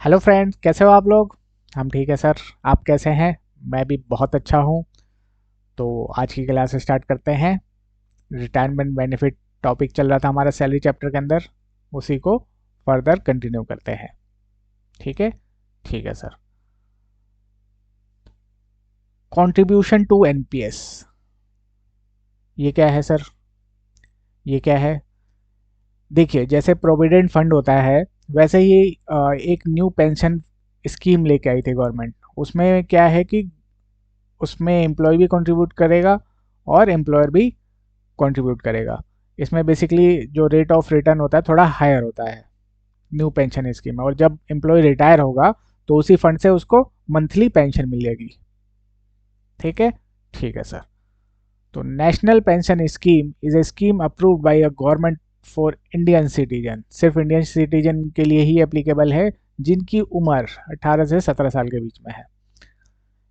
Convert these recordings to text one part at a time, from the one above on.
Hello friends, कैसे हो आप लोग। हम ठीक है सर। आप कैसे हैं। मैं भी बहुत अच्छा हूँ। तो आज की क्लास स्टार्ट करते हैं। रिटायरमेंट बेनिफिट टॉपिक चल रहा था हमारा सैलरी चैप्टर के अंदर, उसी को फर्दर कंटिन्यू करते हैं। ठीक है। ठीक है सर। कंट्रीब्यूशन टू एनपीएस, ये क्या है सर। ये क्या है। देखिए, जैसे प्रोविडेंट फंड होता है वैसे ही एक न्यू पेंशन स्कीम लेके आई थी गवर्नमेंट। उसमें क्या है कि उसमें एम्प्लॉय भी कंट्रीब्यूट करेगा और एम्प्लॉयर भी कंट्रीब्यूट करेगा। इसमें बेसिकली जो रेट ऑफ रिटर्न होता है थोड़ा हायर होता है न्यू पेंशन स्कीम में, और जब एम्प्लॉय रिटायर होगा तो उसी फंड से उसको मंथली पेंशन मिलेगी। ठीक है। ठीक है सर। तो national pension scheme is a scheme approved by a government for Indian citizen. सिर्फ इंडियन सिटीजन के लिए ही एप्लीकेबल है जिनकी उम्र 18 से 17 साल के बीच में है।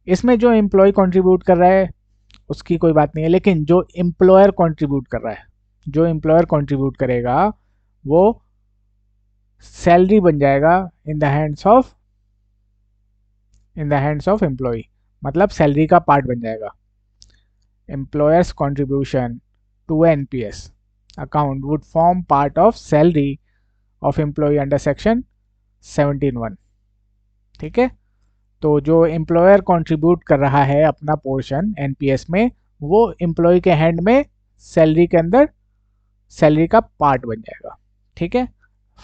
इसमें जो एम्प्लॉय कंट्रीब्यूट कर रहा है उसकी कोई बात नहीं है, लेकिन जो एम्प्लॉयर कंट्रीब्यूट कर रहा है, जो एम्प्लॉयर कंट्रीब्यूट करेगा वो सैलरी बन जाएगा in the hands of, in the hands of employee, मतलब सैलरी का पार्ट बन जाएगा। Employer's contribution to NPS account would form part of salary of employee under section 17(1). ठीक है। तो जो एम्प्लॉयर कंट्रीब्यूट कर रहा है अपना पोर्शन एनपीएस में, वो एम्प्लॉय के हैंड में सैलरी के अंदर सैलरी का पार्ट बन जाएगा। ठीक है।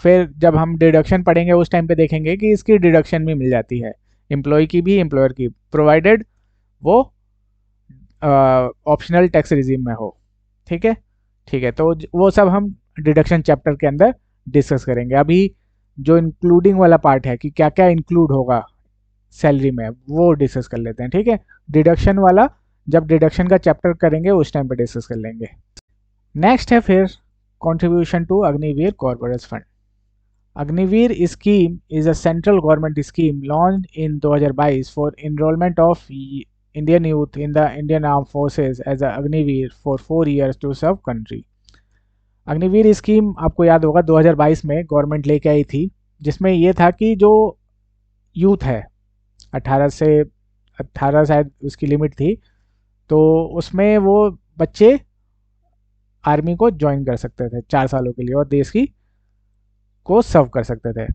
फिर जब हम डिडक्शन पढ़ेंगे उस टाइम पे देखेंगे कि इसकी डिडक्शन भी मिल जाती है, एम्प्लॉय की भी एम्प्लॉयर की, प्रोवाइडेड वो ऑप्शनल टैक्स रिजीम में हो। ठीक है। ठीक है। तो वो सब हम डिडक्शन चैप्टर के अंदर डिस्कस करेंगे। अभी जो इंक्लूडिंग वाला पार्ट है कि क्या क्या इंक्लूड होगा सैलरी में, वो डिस्कस कर लेते हैं। ठीक है। डिडक्शन वाला जब डिडक्शन का चैप्टर करेंगे उस टाइम पे डिस्कस कर लेंगे। नेक्स्ट है फिर contribution to Agniveer corporate fund. Agniveer scheme is a central government scheme launched in 2022 for enrolment of Indian youth in the Indian arm forces as Agniveer for 4 years to serve country. Agniveer scheme आपको याद होगा 2022 में government लेके आई थी, जिसमें ये था कि जो यूथ है 18 से 18 शायद उसकी लिमिट थी, तो उसमें वो बच्चे आर्मी को ज्वाइन कर सकते थे 4 सालों के लिए और देश की को सर्व कर सकते थे।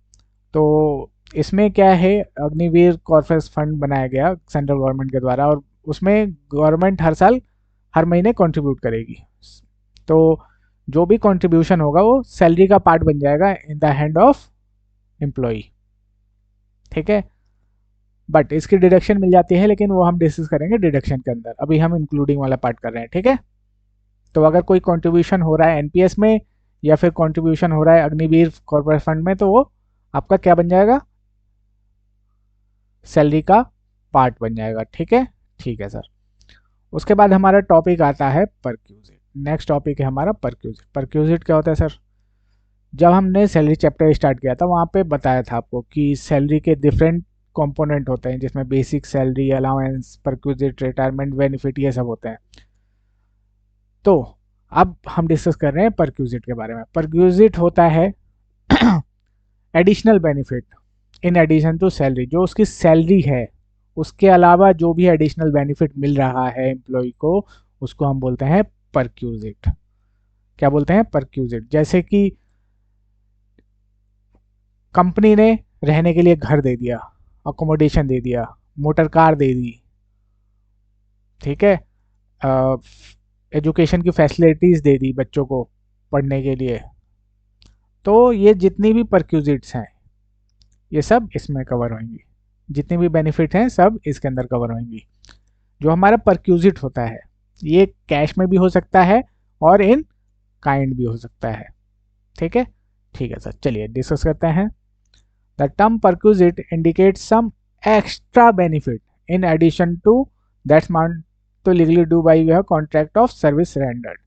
तो इसमें क्या है, अग्निवीर कॉर्पस फंड बनाया गया सेंट्रल गवर्नमेंट के द्वारा, और उसमें गवर्नमेंट हर साल हर महीने कंट्रीब्यूट करेगी। तो जो भी कंट्रीब्यूशन होगा वो सैलरी का पार्ट बन जाएगा in the hand of employee. ठीक है। बट इसकी डिडक्शन मिल जाती है, लेकिन वो हम डिस्कस करेंगे डिडक्शन के अंदर, अभी हम इंक्लूडिंग वाला पार्ट कर रहे हैं। ठीक है। तो अगर कोई कंट्रीब्यूशन हो रहा है एनपीएस में या फिर कंट्रीब्यूशन हो रहा है अग्निवीर कॉर्पोरेट फंड में, तो वो आपका क्या बन जाएगा, सैलरी का पार्ट बन जाएगा। ठीक है। ठीक है सर। उसके बाद हमारा टॉपिक आता है परक्यूजिट। नेक्स्ट टॉपिक है हमारा परक्यूजिट। परक्यूजिट क्या होता है सर। जब हमने सैलरी चैप्टर स्टार्ट किया था वहाँ पे बताया था आपको कि सैलरी के डिफरेंट कंपोनेंट होते हैं, जिसमें basic salary, allowance, perquisite, retirement benefit, ये सब होते हैं। तो अब हम डिस्कस कर रहे हैं परक्यूजिट के बारे में। परक्यूजिट होता है additional benefit in addition to salary. जो उसकी सैलरी है उसके अलावा जो भी एडिशनल बेनिफिट मिल रहा है एम्प्लॉय को, उसको हम बोलते हैं परक्यूजिट। क्या बोलते हैं, परक्यूजिट। जैसे कि कंपनी ने रहने के लिए घर दे दिया, अकोमोडेशन दे दिया, मोटर कार दे दी। ठीक है। एजुकेशन की फैसिलिटीज दे दी बच्चों को पढ़ने के लिए। तो ये जितनी भी परक्यूजिट्स हैं ये सब इसमें कवर होंगी। जितनी भी बेनिफिट हैं सब इसके अंदर कवर होंगी। जो हमारा परक्यूजिट होता है ये कैश में भी हो सकता है और इन काइंड भी हो सकता है। ठीक है। ठीक है सर, चलिए डिस्कस करते हैं। The term perquisite indicate some extra benefit in addition to that's amount to legally due by your contract of service rendered.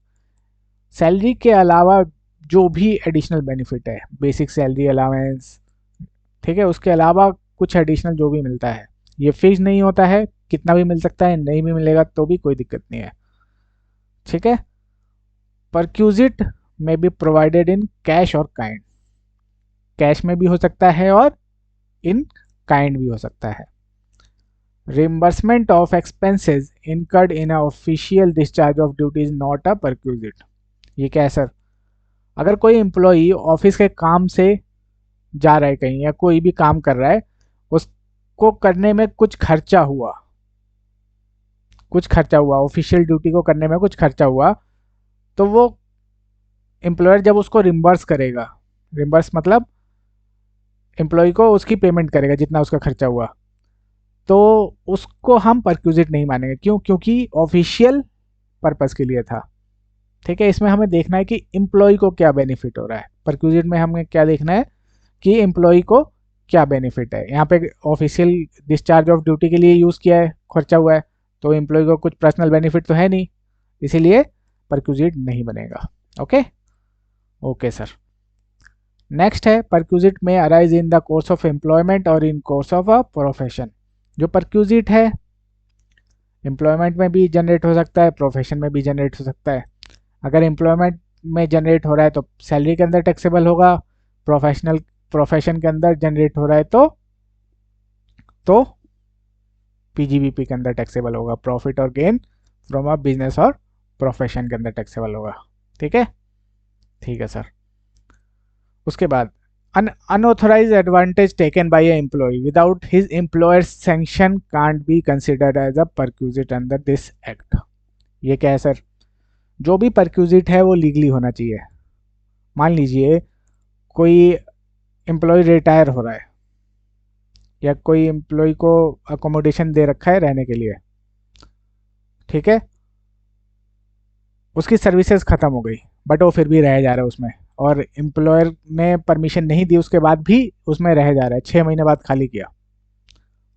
Salary के अलावा जो भी एडिशनल बेनिफिट है, बेसिक सैलरी अलाउंस, ठीक है, उसके अलावा कुछ एडिशनल जो भी मिलता है ये फिक्स नहीं होता है, कितना भी मिल सकता है, नहीं भी मिलेगा तो भी कोई दिक्कत नहीं है। ठीक है। परक्यूजिट में बी प्रोवाइडेड इन कैश और काइंड। कैश में भी हो सकता है और इन काइंड भी हो सकता है। Reimbursement of expenses incurred in official discharge of duty is not a perquisite. ये क्या है सर? अगर कोई एम्प्लॉई ऑफिस के काम से जा रहा है कहीं या कोई भी काम कर रहा है, उसको करने में कुछ खर्चा हुआ ऑफिशियल ड्यूटी को करने में कुछ खर्चा हुआ, तो वो एम्प्लॉयर जब उसको रिम्बर्स करेगा, रिम्बर्स मतलब एम्प्लॉय को उसकी पेमेंट करेगा जितना उसका खर्चा हुआ, तो उसको हम परक्यूजिट नहीं मानेंगे। क्यों? क्योंकि ऑफिशियल पर्पस के लिए था। ठीक है, इसमें हमें देखना है कि एम्प्लॉय को क्या बेनिफिट हो रहा है। परक्यूजिट में हमें क्या देखना है कि एम्प्लॉय को क्या बेनिफिट है। यहाँ पे ऑफिशियल डिस्चार्ज ऑफ ड्यूटी के लिए यूज़ किया है, खर्चा हुआ है, तो एम्प्लॉय को कुछ पर्सनल बेनिफिट तो है नहीं, इसीलिए परक्यूजिट नहीं बनेगा। Okay okay sir. नेक्स्ट है, परक्यूजिट में arise in the course of employment और इन कोर्स ऑफ अ प्रोफेशन। जो परक्यूजिट है एम्प्लॉयमेंट में भी जनरेट हो सकता है, प्रोफेशन में भी जनरेट हो सकता है। अगर एम्प्लॉयमेंट में जनरेट हो रहा है तो सैलरी के अंदर टैक्सेबल होगा, प्रोफेशन के अंदर जनरेट हो रहा है तो पीजीबीपी के अंदर टैक्सेबल होगा, प्रॉफिट और गेन फ्रॉम अ बिजनेस और प्रोफेशन के अंदर टैक्सेबल होगा। ठीक है, ठीक है सर। उसके बाद unauthorized advantage taken by an employee without his employer's sanction can't be considered as a perquisite under this act। ये क्या है सर? जो भी परक्यूजिट है वो लीगली होना चाहिए। मान लीजिए कोई एम्प्लॉय रिटायर हो रहा है या कोई एम्प्लॉय को अकोमोडेशन दे रखा है रहने के लिए, ठीक है, उसकी सर्विसेज खत्म हो गई बट वो फिर भी रह जा रहा है उसमें, और एम्प्लॉयर ने परमिशन नहीं दी उसके बाद भी उसमें रह जा रहा है, 6 महीने बाद खाली किया,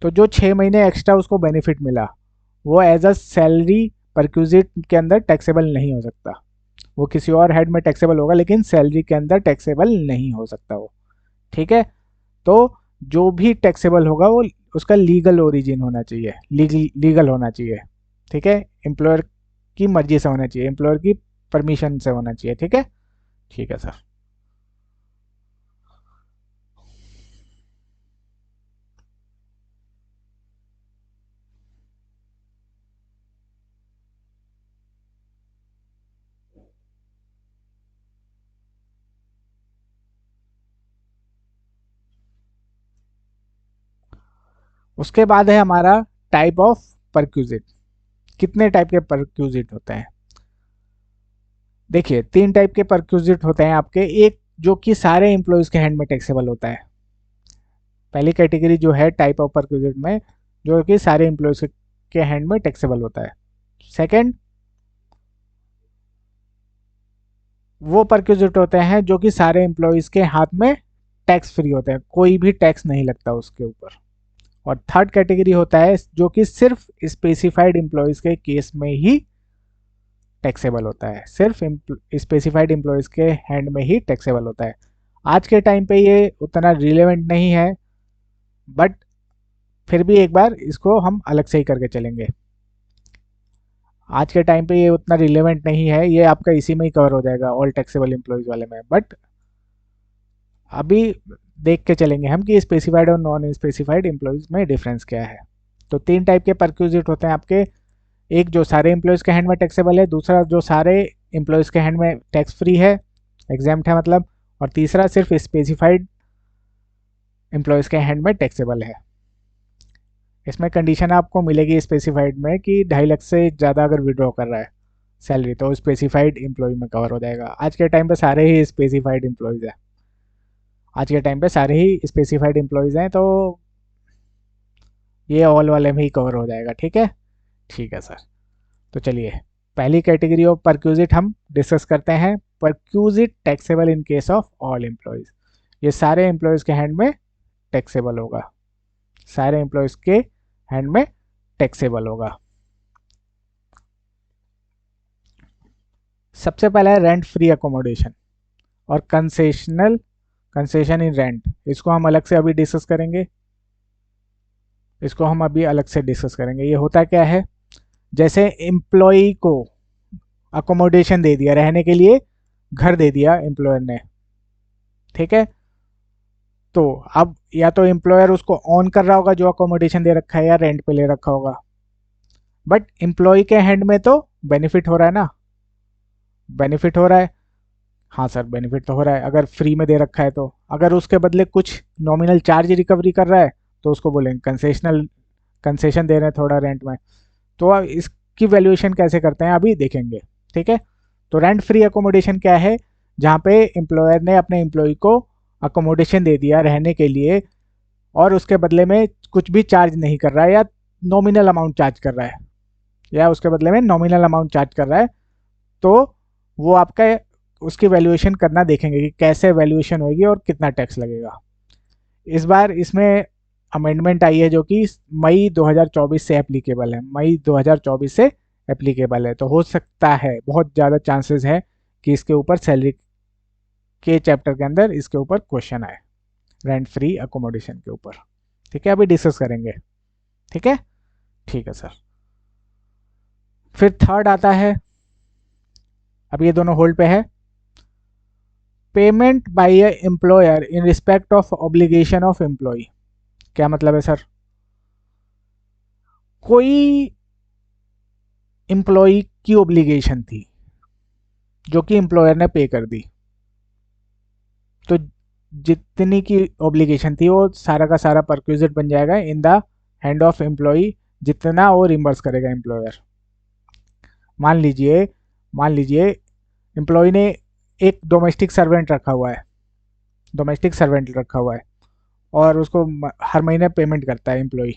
तो जो 6 महीने एक्स्ट्रा उसको बेनिफिट मिला वो एज अ सैलरी परक्यूजिट के अंदर टैक्सेबल नहीं हो सकता। वो किसी और हेड में टैक्सेबल होगा लेकिन सैलरी के अंदर टैक्सेबल नहीं हो सकता वो। ठीक है, तो जो भी टैक्सेबल होगा वो उसका लीगल ओरिजिन होना चाहिए, लीगल होना चाहिए। ठीक है, एम्प्लॉयर की मर्जी से होना चाहिए, एम्प्लॉयर की परमिशन से होना चाहिए। ठीक है, ठीक है सर। उसके बाद है हमारा टाइप ऑफ परक्यूजिट। कितने टाइप के परक्यूजिट होते हैं? देखिए 3 टाइप के परक्यूजिट होते हैं आपके। एक जो कि सारे एम्प्लॉयज के हैंड में टैक्सेबल होता है, पहली कैटेगरी जो है टाइप ऑफ परक्यूजिट में, जो कि सारे एम्प्लॉयज के हैंड में टैक्सेबल होता है। सेकंड, वो परक्यूजिट होते हैं जो कि सारे एम्प्लॉयज के हाथ में टैक्स फ्री होते हैं, कोई भी टैक्स नहीं लगता उसके ऊपर। और थर्ड कैटेगरी होता है जो कि सिर्फ स्पेसिफाइड एम्प्लॉयज के केस में ही टैक्सेबल होता है, सिर्फ स्पेसिफाइड एम्प्लॉयज के हैंड में ही टैक्सेबल होता है। आज के टाइम पे ये उतना रिलेवेंट नहीं है, बट फिर भी एक बार इसको हम अलग से ही करके चलेंगे। आज के टाइम पे ये उतना रिलेवेंट नहीं है, ये आपका इसी में ही कवर हो जाएगा ऑल टैक्सेबल एम्प्लॉयज वाले में। बट अभी देख के चलेंगे हम कि स्पेसिफाइड और नॉन स्पेसिफाइड एम्प्लॉयज में डिफरेंस क्या है। तो 3 टाइप के परक्यूजिट होते हैं आपके। एक जो सारे एम्प्लॉयज़ के हैंड में टैक्सेबल है, दूसरा जो सारे एम्प्लॉयज़ के हैंड में टैक्स फ्री है, एग्जाम्प्ट है मतलब, और तीसरा सिर्फ स्पेसिफाइड एम्प्लॉयज़ के हैंड में टैक्सेबल है। इसमें कंडीशन आपको मिलेगी स्पेसिफाइड में कि 2.5 लाख से ज़्यादा अगर विड्रॉ कर रहा है सैलरी तो स्पेसिफाइड एम्प्लॉय में कवर हो जाएगा। आज के टाइम पे सारे ही स्पेसिफाइड एम्प्लॉयज़ हैं, आज के टाइम पे सारे ही स्पेसिफाइड एम्प्लॉयज़ हैं, तो ये ऑल वाले में ही कवर हो जाएगा। ठीक है, ठीक है सर। तो चलिए पहली कैटेगरी ऑफ परक्यूजिट हम डिस्कस करते हैं। Perquisite taxable in case of all employees. ये सारे एम्प्लॉयज के हैंड में टैक्सेबल होगा, सारे एम्प्लॉयज के हैंड में टैक्सेबल होगा। सबसे पहला है रेंट फ्री अकोमोडेशन और कंसेशन इन रेंट। इसको हम अलग से अभी डिस्कस करेंगे, इसको हम अभी अलग से डिस्कस करेंगे। ये होता क्या है, जैसे एम्प्लॉय को अकोमोडेशन दे दिया, रहने के लिए घर दे दिया एम्प्लॉयर ने, ठीक है, तो अब या तो एम्प्लॉयर उसको ऑन कर रहा होगा जो अकोमोडेशन दे रखा है, या रेंट पे ले रखा होगा, बट एम्प्लॉय के हैंड में तो बेनिफिट हो रहा है ना, बेनिफिट हो रहा है। हाँ सर, बेनिफिट तो हो रहा है अगर फ्री में दे रखा है तो। अगर उसके बदले कुछ नॉमिनल चार्ज रिकवरी कर रहा है तो उसको बोलेंगे कंसेशनल, कंसेशन दे रहे हैं थोड़ा रेंट में। तो अब इसकी वैल्यूएशन कैसे करते हैं अभी देखेंगे, ठीक है। तो रेंट फ्री अकोमोडेशन क्या है? जहाँ पे एम्प्लॉयर ने अपने एम्प्लॉय को अकोमोडेशन दे दिया रहने के लिए, और उसके बदले में कुछ भी चार्ज नहीं कर रहा है, या नॉमिनल अमाउंट चार्ज कर रहा है, या उसके बदले में नॉमिनल अमाउंट चार्ज कर रहा है। तो वो आपका, उसकी वैल्यूएशन करना देखेंगे कि कैसे वैल्यूएशन होगी और कितना टैक्स लगेगा। इस बार इसमें अमेंडमेंट आई है जो कि मई 2024 से एप्लीकेबल है, मई 2024 से एप्लीकेबल है। तो हो सकता है, बहुत ज़्यादा चांसेस है कि इसके ऊपर सैलरी के चैप्टर के अंदर इसके ऊपर क्वेश्चन आए, रेंट फ्री अकोमोडेशन के ऊपर। ठीक है, अभी डिस्कस करेंगे। ठीक है, ठीक है सर। फिर थर्ड आता है, अब ये दोनों होल्ड पे है, payment by a employer in respect of obligation of employee. क्या मतलब है सर? कोई एम्प्लॉय की ऑब्लिगेशन थी जो कि एम्प्लॉयर ने पे कर दी, तो जितनी की ऑब्लिगेशन थी वो सारा का सारा परक्विजिट बन जाएगा in the hand of employee, जितना वो रिम्बर्स करेगा एम्प्लॉयर। मान लीजिए, मान लीजिए एम्प्लॉय ने एक डोमेस्टिक सर्वेंट रखा हुआ है, डोमेस्टिक सर्वेंट रखा हुआ है, और उसको हर महीने पेमेंट करता है एम्प्लॉय।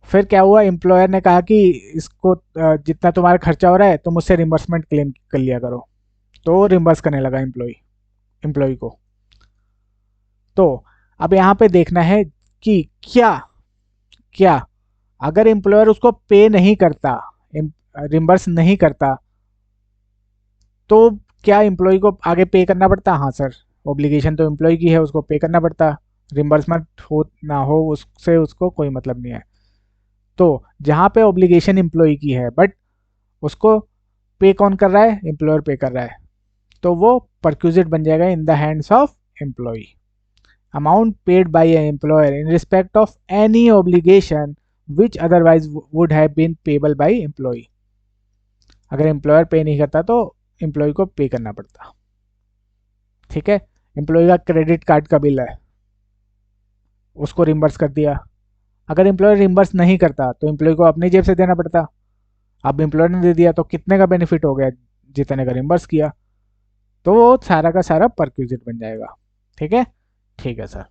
फिर क्या हुआ, एम्प्लॉयर ने कहा कि इसको जितना तुम्हारा खर्चा हो रहा है तो मुझसे रिम्बर्समेंट क्लेम कर लिया करो। तो रिम्बर्स करने लगा एम्प्लॉय, एम्प्लॉय को। तो अब यहाँ पे देखना है कि क्या, क्या अगर एम्प्लॉयर उसको पे नहीं करता, रिम्बर्स नहीं करता, तो क्या एम्प्लॉय को आगे पे करना पड़ता? हाँ सर, ऑब्लिगेशन तो एम्प्लॉय की है, उसको पे करना पड़ता। रिम्बर्समेंट हो ना हो उससे उसको कोई मतलब नहीं है। तो जहाँ पे ऑब्लिगेशन एम्प्लॉय की है बट उसको पे कौन कर रहा है? एम्प्लॉयर पे कर रहा है, तो वो परक्यूजिट बन जाएगा in the hands of employee. Amount paid by a employer in respect of any obligation which otherwise would have been payable by employee. अगर एम्प्लॉयर पे नहीं करता तो एम्प्लॉय को पे करना पड़ता। ठीक है, एम्प्लॉय का क्रेडिट कार्ड का बिल है, उसको रिम्बर्स कर दिया। अगर एम्प्लॉयर रिम्बर्स नहीं करता तो एम्प्लॉय को अपनी जेब से देना पड़ता। अब एम्प्लॉयर ने दे दिया तो कितने का बेनिफिट हो गया? जितने का रिम्बर्स किया। तो वो सारा का सारा परक्यूजिट बन जाएगा। ठीक है, ठीक है सर।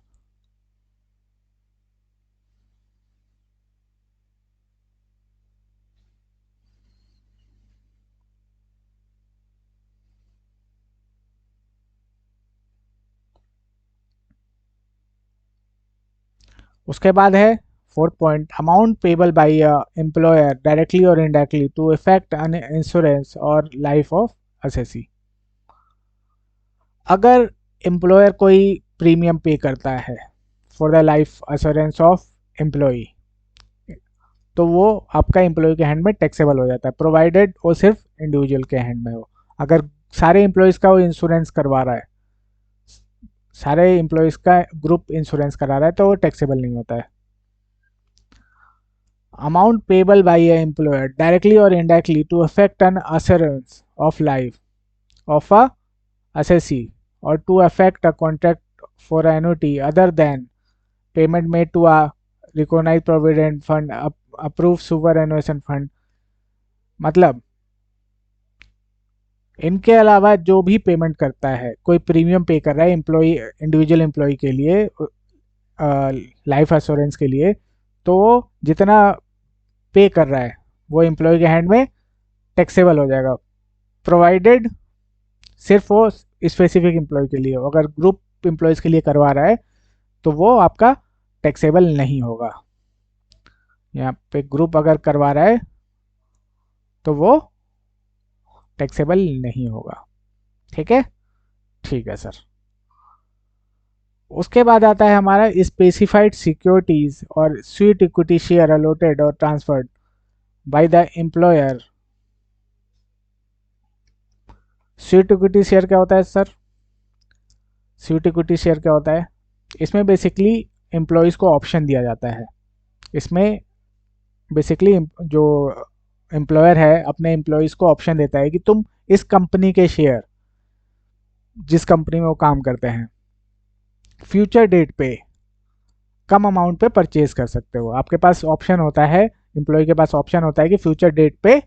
उसके बाद है fourth point, amount payable by employer directly और indirectly to effect an insurance और लाइफ ऑफ असेसी। अगर एम्प्लॉयर कोई प्रीमियम पे करता है for the life assurance of employee, तो वो आपका एम्प्लॉय के हैंड में टैक्सेबल हो जाता है, प्रोवाइडेड वो सिर्फ इंडिविजुअल के हैंड में हो। अगर सारे एम्प्लॉयज़ का वो इंश्योरेंस करवा रहा है, सारे एम्प्लॉयज़ का ग्रुप इंश्योरेंस करा रहा है, तो वो टैक्सेबल नहीं होता है। Amount payable by a employer directly और indirectly to affect an assurance of life of a assessee or to affect a contract for annuity other than payment made to a recognized provident fund, approved superannuation fund। मतलब इनके अलावा जो भी payment करता है, कोई premium पे कर रहा है एम्प्लॉय, इंडिविजुअल एम्प्लॉय के लिए, लाइफ इंश्योरेंस के लिए, तो जितना पे कर रहा है वो एम्प्लॉय के हैंड में टैक्सेबल हो जाएगा, प्रोवाइडेड सिर्फ वो स्पेसिफिक एम्प्लॉय के लिए हो। अगर ग्रुप एम्प्लॉयज़ के लिए करवा रहा है तो वो आपका टैक्सेबल नहीं होगा। यहाँ पे ग्रुप अगर करवा रहा है तो वो टैक्सेबल नहीं होगा। ठीक है, ठीक है सर। उसके बाद आता है हमारा स्पेसिफाइड सिक्योरिटीज और स्वीट इक्विटी शेयर अलॉटेड और transferred by the employer. Sweet equity share क्या होता है सर? स्वीट इक्विटी शेयर क्या होता है? इसमें बेसिकली एम्प्लॉयज़ को ऑप्शन दिया जाता है। इसमें बेसिकली जो एम्प्लॉयर है अपने एम्प्लॉयज़ को ऑप्शन देता है कि तुम इस कंपनी के शेयर, जिस कंपनी में वो काम करते हैं, फ्यूचर डेट पे कम अमाउंट पे परचेज कर सकते हो। आपके पास ऑप्शन होता है, एम्प्लॉय के पास ऑप्शन होता है कि फ्यूचर डेट पे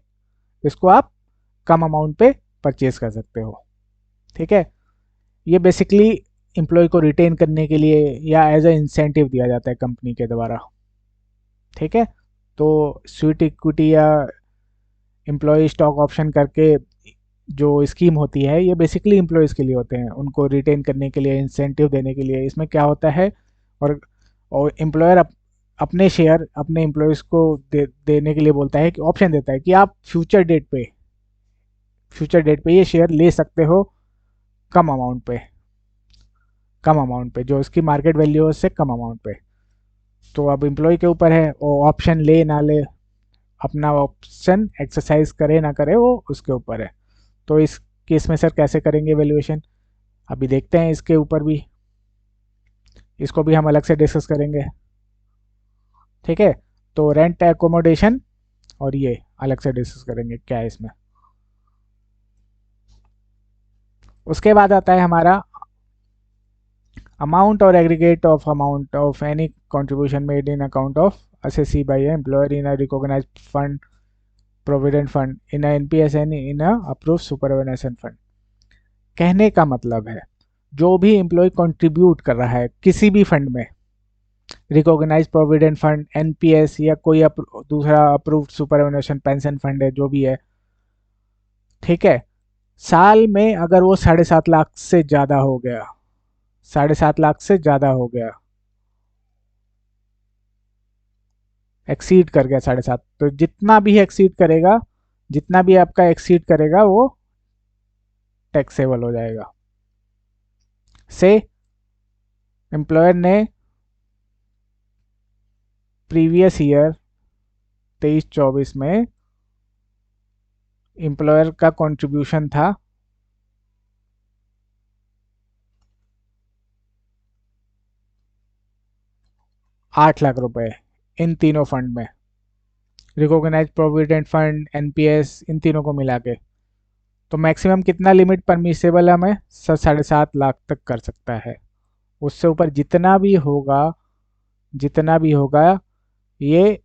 इसको आप कम अमाउंट पे परचेज कर सकते हो। ठीक है, ये बेसिकली एम्प्लॉय को रिटेन करने के लिए या एज ए इंसेंटिव दिया जाता है कंपनी के द्वारा। ठीक है, तो स्वीट इक्विटी या एम्प्लॉय स्टॉक ऑप्शन करके जो स्कीम होती है ये बेसिकली एम्प्लॉयज़ के लिए होते हैं, उनको रिटेन करने के लिए, इंसेंटिव देने के लिए। इसमें क्या होता है, और एम्प्लॉयर अपने शेयर अपने एम्प्लॉयज़ को देने के लिए बोलता है कि ऑप्शन देता है कि आप फ्यूचर डेट पे ये शेयर ले सकते हो कम अमाउंट पे, जो इसकी मार्केट वैल्यू है उससे कम अमाउंट पे। तो अब एम्प्लॉय के ऊपर है वो ऑप्शन ले ना ले, अपना ऑप्शन एक्सरसाइज करे ना करे वो उसके ऊपर है। तो इस केस में सर कैसे करेंगे वैल्यूएशन, अभी देखते हैं। इसके ऊपर भी, इसको भी हम अलग से डिस्कस करेंगे। ठीक है, तो रेंट एकोमोडेशन और ये अलग से डिस्कस करेंगे क्या है इसमें। उसके बाद आता है हमारा अमाउंट और aggregate of amount of any contribution made in account of assessee by a employer in a recognized fund, provident fund, in a NPS and in a approved superannuation fund। कहने का मतलब है जो भी एम्प्लॉय कंट्रीब्यूट कर रहा है किसी भी फंड में, रिकॉग्नाइज प्रोविडेंट फंड, एनपीएस या कोई दूसरा अप्रूव्ड सुपरएनुएशन पेंशन फंड है, जो भी है, ठीक है, साल में अगर वो 7.5 लाख से ज़्यादा हो गया, 7.5 लाख से ज़्यादा हो गया, एक्सीड कर गया 7.5, तो जितना भी एक्सीड करेगा, जितना भी आपका एक्सीड करेगा वो टैक्सेबल हो जाएगा। से एम्प्लॉयर ने प्रीवियस ईयर 23-24 में एम्प्लॉयर का कंट्रीब्यूशन था 8 लाख रुपए इन तीनों फंड में, रिकॉग्नाइज प्रोविडेंट फंड, एनपीएस, इन तीनों को मिला के। तो मैक्सिमम कितना लिमिट परमिसेबल है हमें, 7.5 लाख तक कर सकता है। उससे ऊपर जितना भी होगा ये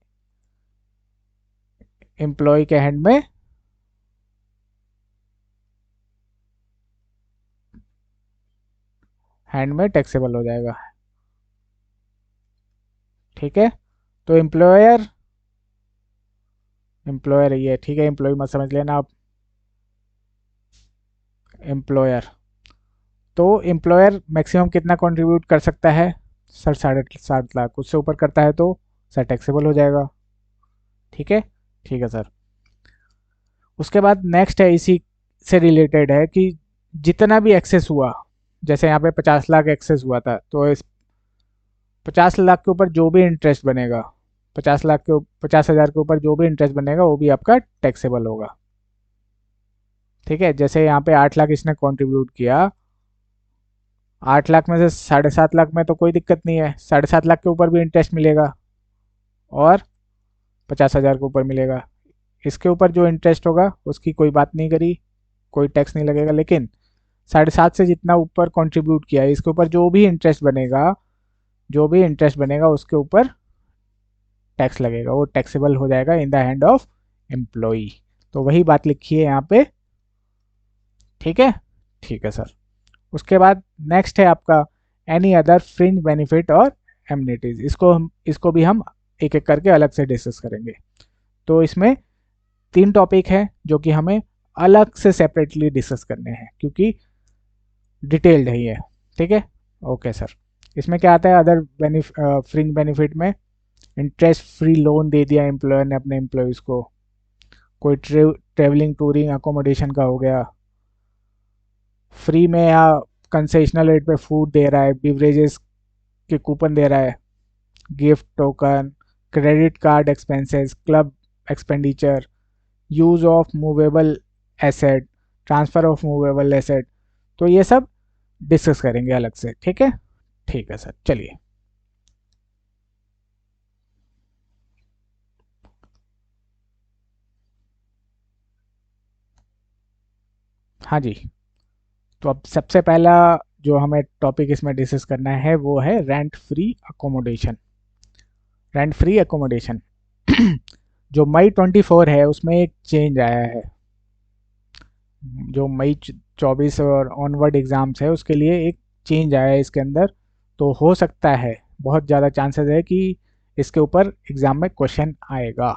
एम्प्लॉय के हैंड में टैक्सेबल हो जाएगा। ठीक है, तो एम्प्लॉयर ये ठीक है, एम्प्लॉय मत समझ लेना आप, एम्प्लॉयर। तो एम्प्लॉयर मैक्सिमम कितना कंट्रीब्यूट कर सकता है सर, 7.5 लाख। उससे ऊपर करता है तो सर टैक्सेबल हो जाएगा। ठीक है, ठीक है सर। उसके बाद नेक्स्ट है, इसी से रिलेटेड है कि जितना भी एक्सेस हुआ, जैसे यहाँ पे 50 लाख एक्सेस हुआ था, तो इस 50 लाख के ऊपर जो भी इंटरेस्ट बनेगा, 50 हज़ार के ऊपर जो भी इंटरेस्ट बनेगा वो भी आपका टैक्सेबल होगा। ठीक है, जैसे यहाँ पे 8 लाख इसने कंट्रीब्यूट किया, 8 लाख में से 7.5 लाख में तो कोई दिक्कत नहीं है, 7.5 लाख के ऊपर भी इंटरेस्ट मिलेगा और 50 हज़ार के ऊपर मिलेगा। इसके ऊपर जो इंटरेस्ट होगा उसकी कोई बात नहीं करी, कोई टैक्स नहीं लगेगा। लेकिन 7.5 से जितना ऊपर कंट्रीब्यूट किया है इसके ऊपर जो भी इंटरेस्ट बनेगा उसके ऊपर टैक्स लगेगा, वो टैक्सेबल हो जाएगा in the hand of employee. तो वही बात लिखी है यहाँ पे। ठीक है, ठीक है सर। उसके बाद नेक्स्ट है आपका एनी अदर फ्रिंज बेनिफिट और एमनिटीज। इसको भी हम एक एक करके अलग से डिस्कस करेंगे। तो इसमें 3 टॉपिक है जो कि हमें अलग से सेपरेटली डिस्कस करने हैं क्योंकि डिटेल्ड है ये। ठीक है, ओके सर। इसमें क्या आता है, अदर फ्रिंज बेनिफिट में इंटरेस्ट फ्री लोन दे दिया एम्प्लॉयर ने अपने एम्प्लॉयज़ को, कोई ट्रेवलिंग टूरिंग अकोमोडेशन का हो गया, फ्री में या कंसेशनल रेट पे फूड दे रहा है, बिवरेजेस के कूपन दे रहा है, gift token, credit card expenses, club expenditure, use of movable asset, transfer of movable asset. तो ये सब डिस्कस करेंगे अलग से, ठीक है। ठीक है सर, चलिए। हाँ जी। तो अब सबसे पहला जो हमें टॉपिक इसमें डिस्कस करना है वो है rent free accommodation. Rent free accommodation जो मई 24 है उसमें एक चेंज आया है। जो मई 24 और ऑनवर्ड एग्ज़ाम्स है उसके लिए एक चेंज आया है इसके अंदर। तो हो सकता है, बहुत ज़्यादा चांसेस है कि इसके ऊपर एग्ज़ाम में क्वेश्चन आएगा।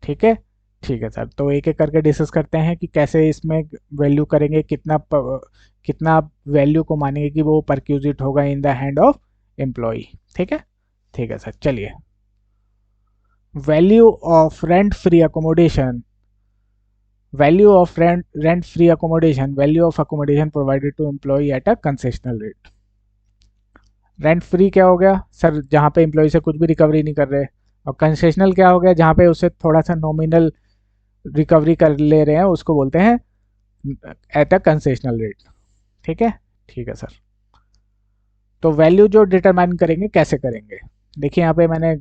ठीक है। ठीक है सर, तो एक एक करके डिस्कस करते हैं कि कैसे इसमें वैल्यू करेंगे, कितना वैल्यू को मानेंगे कि वो परक्यूजिट होगा in the hand of employee. ठीक है। ठीक है सर, चलिए। Value of rent free accommodation. Value of rent free accommodation, value of accommodation provided to employee at a concessional rate. Rent free क्या हो गया सर? जहाँ पे एम्प्लॉय से कुछ भी रिकवरी नहीं कर रहे। और कंसेशनल क्या हो गया? जहाँ पे उससे थोड़ा सा नॉमिनल रिकवरी कर ले रहे हैं, उसको बोलते हैं एट अ कंसेशनल रेट। ठीक है। ठीक है सर। तो वैल्यू जो डिटरमाइन करेंगे कैसे करेंगे, देखिए यहाँ पे मैंने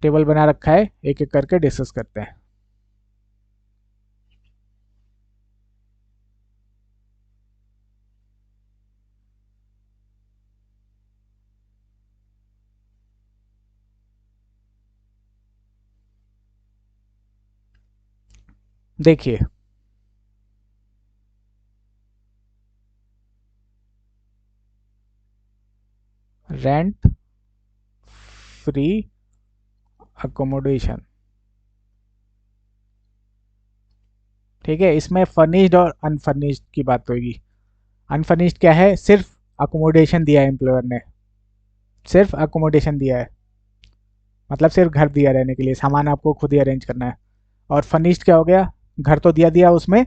टेबल बना रखा है, एक एक करके डिस्कस करते हैं। देखिए, रेंट फ्री अकोमोडेशन, ठीक है। इसमें फर्निश्ड और अनफर्निश्ड की बात होगी। अनफर्निश्ड क्या है? सिर्फ अकोमोडेशन दिया है एम्प्लॉयर ने, सिर्फ अकोमोडेशन दिया है, मतलब सिर्फ घर दिया रहने के लिए, सामान आपको खुद ही अरेंज करना है। और फर्निश्ड क्या हो गया? घर तो दिया दिया, उसमें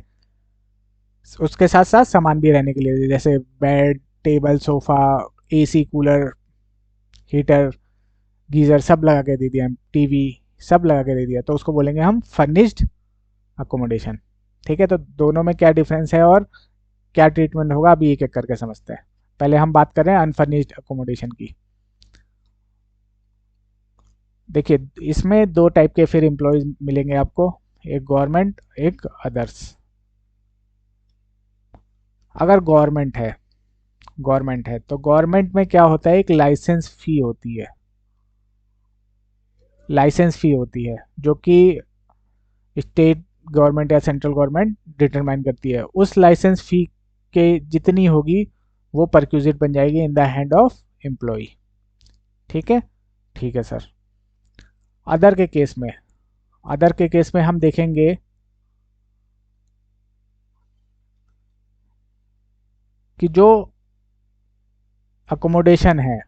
उसके साथ साथ सामान भी रहने के लिए, जैसे bed, table, sofa, AC, cooler, heater, geyser सब लगा के दे दिया, टीवी सब लगा के दे दिया, तो उसको बोलेंगे हम फर्निश्ड अकोमोडेशन। ठीक है। तो दोनों में क्या डिफरेंस है और क्या ट्रीटमेंट होगा, अभी एक एक करके समझते हैं। पहले हम बात कर रहे हैं अनफर्निश्ड अकोमोडेशन की। देखिए, इसमें दो टाइप के फिर एम्प्लॉयज मिलेंगे आपको, एक गवर्नमेंट, एक अदर्स। अगर गवर्नमेंट है तो गवर्नमेंट में क्या होता है, एक लाइसेंस फी होती है। लाइसेंस फी होती है जो कि स्टेट गवर्नमेंट या सेंट्रल गवर्नमेंट डिटरमाइन करती है। उस लाइसेंस फी के जितनी होगी वो परक्यूजिट बन जाएगी in the hand of employee. ठीक है। ठीक है सर। अदर के केस में, अदर के केस में हम देखेंगे कि जो अकोमोडेशन है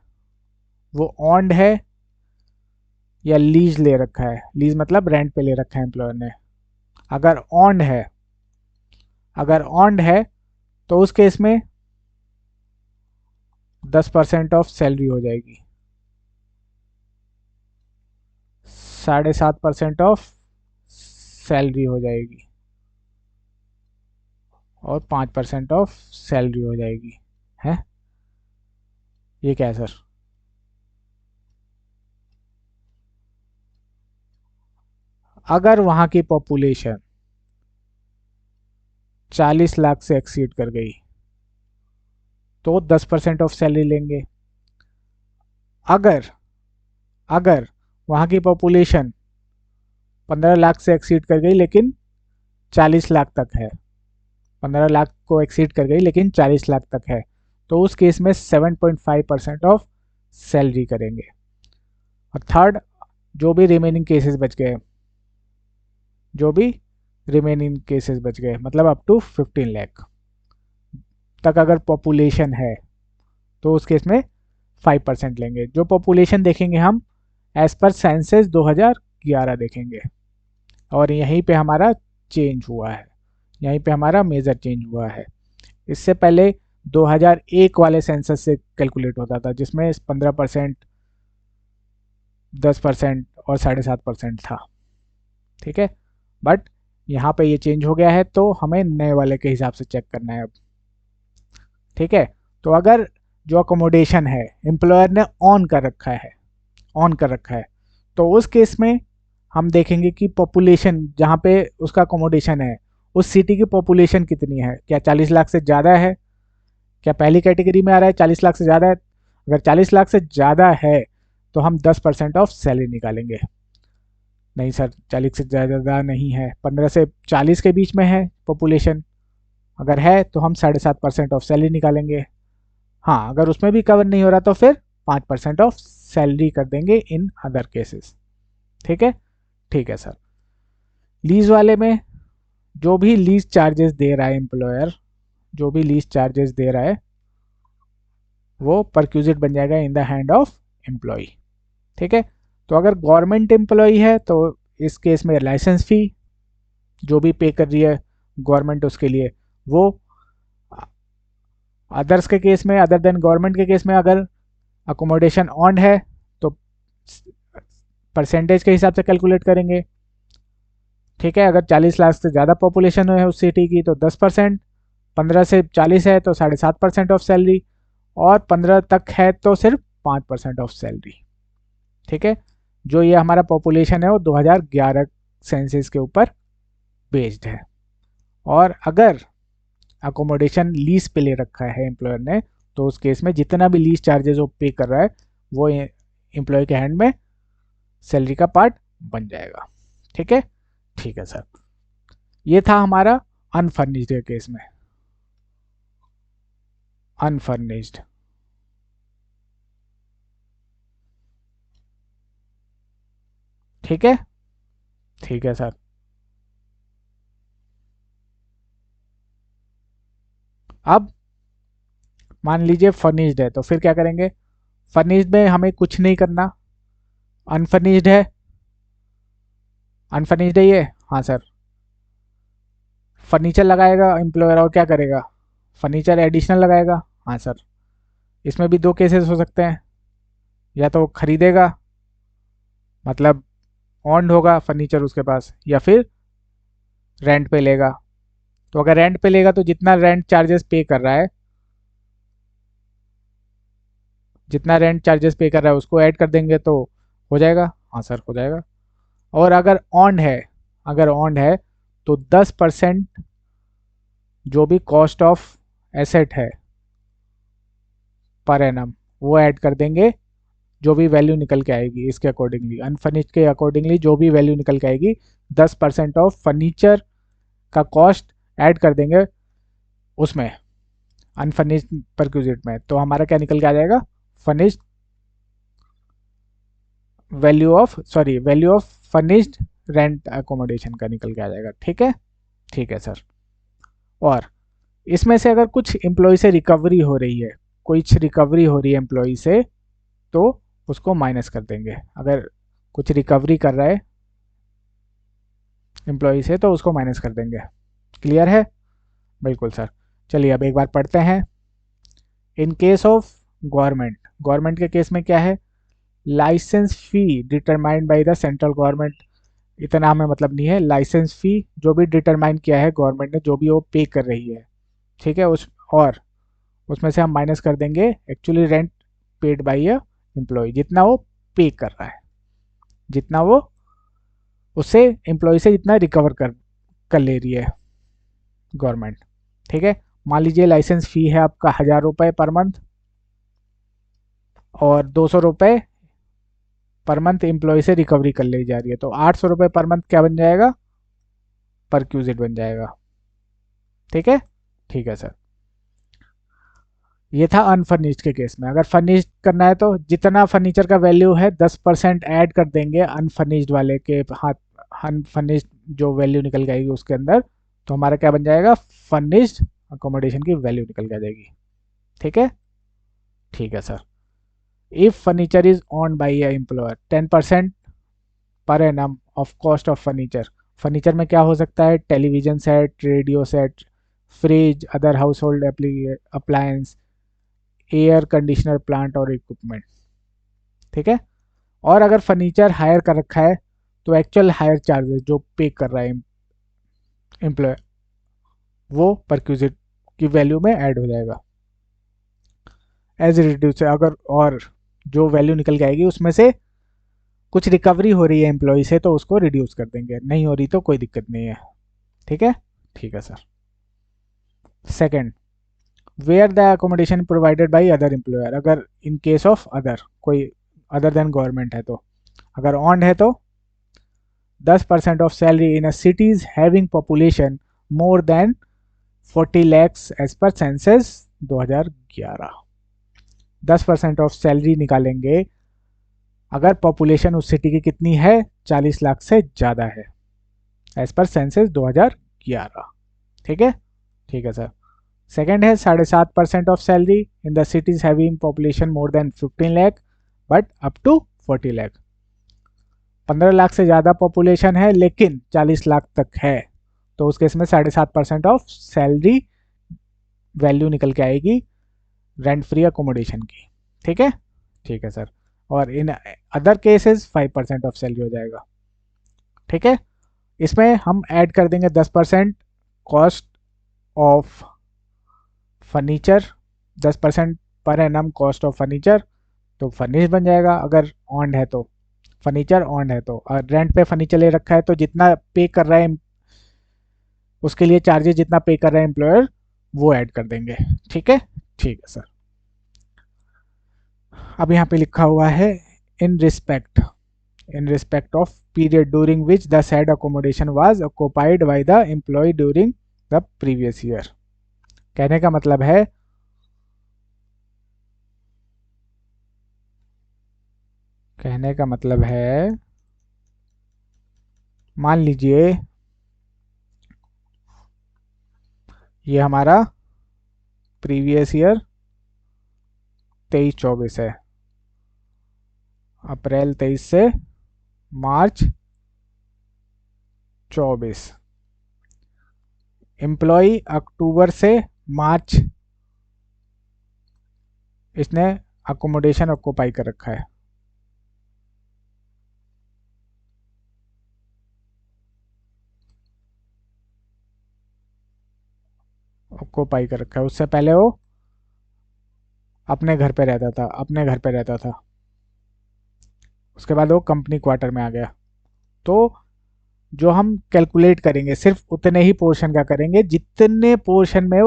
वो ऑन्ड है या लीज ले रखा है। लीज मतलब रेंट पे ले रखा है एम्प्लॉयर ने। अगर ऑन्ड है, अगर ऑन्ड है तो उस केस में 10% ऑफ सैलरी हो जाएगी, 7.5% ऑफ सैलरी हो जाएगी, और 5% ऑफ सैलरी हो जाएगी। है, ये क्या है सर? अगर वहाँ की पॉपुलेशन 40 लाख से एक्सीड कर गई तो 10% ऑफ सैलरी लेंगे। अगर अगर वहाँ की पॉपुलेशन 15 लाख से एक्सीड कर गई लेकिन 40 लाख तक है, 15 लाख को एक्सीड कर गई लेकिन 40 लाख तक है, तो उस केस में 7.5% ऑफ सैलरी करेंगे। और थर्ड, जो भी रिमेनिंग केसेस बच गए, जो भी रिमेनिंग केसेस बच गए मतलब अप टू 15 लाख तक अगर पॉपुलेशन है तो उस केस में 5% लेंगे। जो पॉपुलेशन देखेंगे हम एज पर सेंसस 2011 देखेंगे, और यहीं पे हमारा चेंज हुआ है, यहीं पे हमारा मेजर चेंज हुआ है। इससे पहले 2001 वाले सेंसस से कैलकुलेट होता था जिसमें 15%, 10% और 7.5% था। ठीक है। बट यहाँ पे ये चेंज हो गया है, तो हमें नए वाले के हिसाब से चेक करना है अब। ठीक है, तो अगर जो अकोमोडेशन है एम्प्लॉयर ने ऑन कर रखा है, ऑन कर रखा है, तो उस केस में हम देखेंगे कि पॉपुलेशन जहाँ पे उसका अकोमोडेशन है उस सिटी की पॉपुलेशन कितनी है, क्या 40 लाख से ज़्यादा है, क्या पहली कैटेगरी में आ रहा है 40 लाख से ज़्यादा है। अगर 40 लाख से ज़्यादा है तो हम 10% ऑफ सैलरी निकालेंगे। नहीं सर 40 से ज़्यादा नहीं है, 15 से 40 के बीच में है पॉपुलेशन, अगर है तो हम 7.5% ऑफ सैलरी निकालेंगे। हाँ, अगर उसमें भी कवर नहीं हो रहा तो फिर 5% ऑफ सैलरी कर देंगे इन अदर केसेस। ठीक है, ठीक है सर। लीज वाले में जो भी लीज चार्जेस दे रहा है एम्प्लॉयर, जो भी लीज चार्जेस दे रहा है वो परक्यूजिट बन जाएगा in the hand of employee. ठीक है, तो अगर गवर्नमेंट एम्प्लॉय है तो इस केस में लाइसेंस फी जो भी पे कर रही है गवर्नमेंट उसके लिए, वो अदर्स के केस में, अदर देन गवर्नमेंट के केस में अगर अकोमोडेशन ऑन है तो परसेंटेज के हिसाब से कैलकुलेट करेंगे। ठीक है, अगर 40 लाख से ज़्यादा पॉपुलेशन है उस सिटी की तो 10%, 15 से 40 है तो 7.5% ऑफ सैलरी, और 15 तक है तो सिर्फ 5% ऑफ सैलरी। ठीक है, जो ये हमारा पॉपुलेशन है वो 2011 सेंसस के ऊपर बेस्ड है। और अगर अकोमोडेशन लीज पे ले रखा है एम्प्लॉयर ने तो उस केस में जितना भी लीज चार्जेस वो पे कर रहा है वो एम्प्लॉय के हैंड में सैलरी का पार्ट बन जाएगा। ठीक है, ठीक है सर। ये था हमारा अनफर्निश्ड के केस में। अनफर्निश्ड, ठीक है, ठीक है सर। अब मान लीजिए फर्निश्ड है तो फिर क्या करेंगे। फर्निश्ड में हमें कुछ नहीं करना, अनफर्निश्ड है, अनफर्निश्ड है ये, हाँ सर। फर्नीचर लगाएगा एम्प्लॉयर और क्या करेगा, फर्नीचर एडिशनल लगाएगा, हाँ सर। इसमें भी दो केसेस हो सकते हैं, या तो वो खरीदेगा मतलब ऑन होगा फर्नीचर उसके पास, या फिर रेंट पे लेगा। तो अगर रेंट पे लेगा तो जितना रेंट चार्जेस पे कर रहा है, जितना रेंट चार्जेस पे कर रहा है उसको ऐड कर देंगे तो हो जाएगा, हाँ सर हो जाएगा। और अगर ऑन है, अगर ऑन है तो 10% जो भी कॉस्ट ऑफ एसेट है पर एनम वो ऐड कर देंगे, जो भी वैल्यू निकल के आएगी इसके अकॉर्डिंगली, अनफर्निश्ड के अकॉर्डिंगली जो भी वैल्यू निकल के आएगी 10% ऑफ फर्नीचर का कॉस्ट ऐड कर देंगे उसमें, अनफर्निश्ड परक्यूजिट में। तो हमारा क्या निकल के आ जाएगा, furnished value of furnished rent accommodation का निकल के आ जाएगा। ठीक है, ठीक है सर। और इसमें से अगर कुछ एम्प्लॉय से रिकवरी हो रही है, कुछ रिकवरी हो रही है एम्प्लॉय से तो उसको माइनस कर देंगे। अगर कुछ रिकवरी कर रहा है एम्प्लॉय से तो उसको माइनस कर देंगे। क्लियर है, बिल्कुल सर। चलिए अब एक बार पढ़ते हैं। In case of government, government के केस में क्या है, licence fee determined by the central government, इतना हमें मतलब नहीं है, लाइसेंस फी जो भी डिटरमाइन किया है गवर्नमेंट ने, जो भी वो पे कर रही है, ठीक है, उस और उसमें से हम माइनस कर देंगे actually rent paid by a employee, जितना वो पे कर रहा है, जितना वो उससे एम्प्लॉय से जितना रिकवर कर कर ले रही है गवर्नमेंट। ठीक है, मान लीजिए लाइसेंस फी है आपका 1000 रुपये पर मंथ, और 200 रुपये पर मंथ एम्प्लॉय से रिकवरी कर ली जा रही है, तो 800 रुपये पर मंथ क्या बन जाएगा, परक्यूजिट बन जाएगा। ठीक है, ठीक है सर। ये था अनफर्निश्ड के केस में। अगर फर्निश्ड करना है तो जितना फर्नीचर का वैल्यू है 10% ऐड कर देंगे अनफर्निश्ड वाले के हाथ, अनफर्निश्ड जो वैल्यू निकल जाएगी उसके अंदर, तो हमारा क्या बन जाएगा, फर्निश्ड अकोमोडेशन की वैल्यू निकल के आ जाएगी। ठीक है, ठीक है sir. If furniture is owned by a employer 10% per annum of cost of furniture. Furniture में क्या हो सकता है, television set, radio set, fridge, other house hold appliance, air conditioner plant और इक्विपमेंट। ठीक है, और अगर फर्नीचर हायर कर रखा है तो एक्चुअल हायर चार्जेस जो पे कर रहा है एम्प्लॉय वो परक्यूजिट की वैल्यू में ऐड हो जाएगा एज रिड्यूस। अगर और जो वैल्यू निकल के आएगी उसमें से कुछ रिकवरी हो रही है एम्प्लॉय से तो उसको रिड्यूस कर देंगे, नहीं हो रही तो कोई दिक्कत नहीं है। ठीक है, ठीक है sir. Second, where the accommodation provided by other employer. अगर इन केस ऑफ अदर, कोई अदर देन गवर्नमेंट है तो, अगर ऑन है तो 10% of salary in a cities having population more than 40 lakhs as per census 2011। 10% of salary निकालेंगे अगर population उस सिटी की कितनी है, 40 लाख से ज़्यादा है, एज पर सेंसस 2011। ठीक है, ठीक है सर। सेकेंड है 7.5% of salary in the cities having population more than 15 lakh but up to 40 lakh. 15 lakh से ज़्यादा पॉपुलेशन है लेकिन 40 लाख तक है, तो उस केस में 7.5% ऑफ सैलरी वैल्यू निकल के आएगी रेंट फ्री अकोमोडेशन की। ठीक है, ठीक है सर। और in other cases 5% of salary हो जाएगा। ठीक है, इसमें हम ऐड कर देंगे 10% cost of furniture, 10% per annum cost of furniture, तो फर्निश बन जाएगा अगर ऑन है तो, फर्नीचर ऑन है तो। और रेंट पे फर्नीचर ले रखा है तो जितना पे कर रहा है उसके लिए चार्जेस जितना पे कर रहा है एम्प्लॉयर वो ऐड कर देंगे। ठीक है, ठीक है सर। अब यहाँ पे लिखा हुआ है इन respect of period during which the said accommodation was occupied by the employee during the previous year। कहने का मतलब है मान लीजिए ये हमारा प्रीवियस ईयर 23-24 है, अप्रैल 23 से मार्च 24। एम्प्लॉय अक्टूबर से मार्च इसने अकोमोडेशन ऑक्यूपाई कर रखा है, ऑक्यूपाई कर रखा है। उससे पहले वो अपने घर पे रहता था, उसके बाद वो कंपनी क्वार्टर में आ गया। तो जो हम कैलकुलेट करेंगे सिर्फ उतने ही पोर्शन का करेंगे जितने पोर्शन में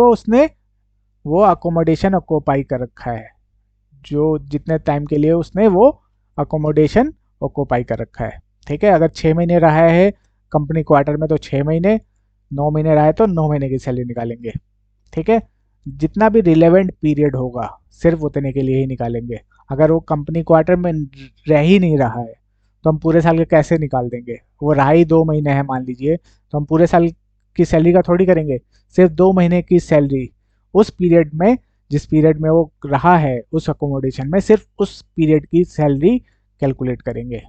वो अकोमोडेशन ऑक्यूपाई कर रखा है, जो जितने टाइम के लिए उसने वो अकोमोडेशन ऑक्यूपाई कर रखा है। ठीक है, अगर 6 महीने रहा है कंपनी क्वार्टर में तो 6 महीने, 9 महीने रहा है तो 9 महीने की सैलरी निकालेंगे। ठीक है, जितना भी रिलेवेंट पीरियड होगा सिर्फ उतने के लिए ही निकालेंगे। अगर वो कंपनी क्वार्टर में रह ही नहीं रहा है तो हम पूरे साल के कैसे निकाल देंगे। वो रहा ही 2 महीने है मान लीजिए, तो हम पूरे साल की सैलरी का थोड़ी करेंगे, सिर्फ 2 महीने की सैलरी उस पीरियड में, जिस पीरियड में वो रहा है उस अकोमोडेशन में, सिर्फ उस पीरियड की सैलरी कैलकुलेट करेंगे।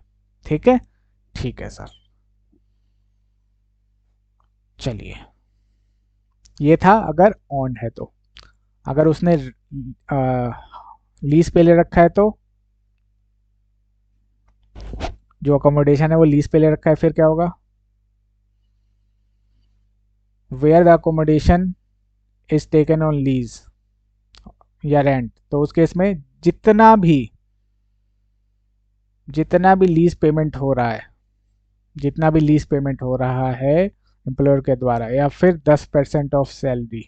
ठीक है, ठीक है सर। चलिए, ये था अगर ऑन है तो। अगर उसने लीज पे ले रखा है तो, जो अकोमोडेशन है वो लीज पे ले रखा है, फिर क्या होगा, where the accommodation is taken on lease या रेंट, तो उस केस में जितना भी लीज पेमेंट हो रहा है, एम्प्लॉयर के द्वारा, या फिर 10% of salary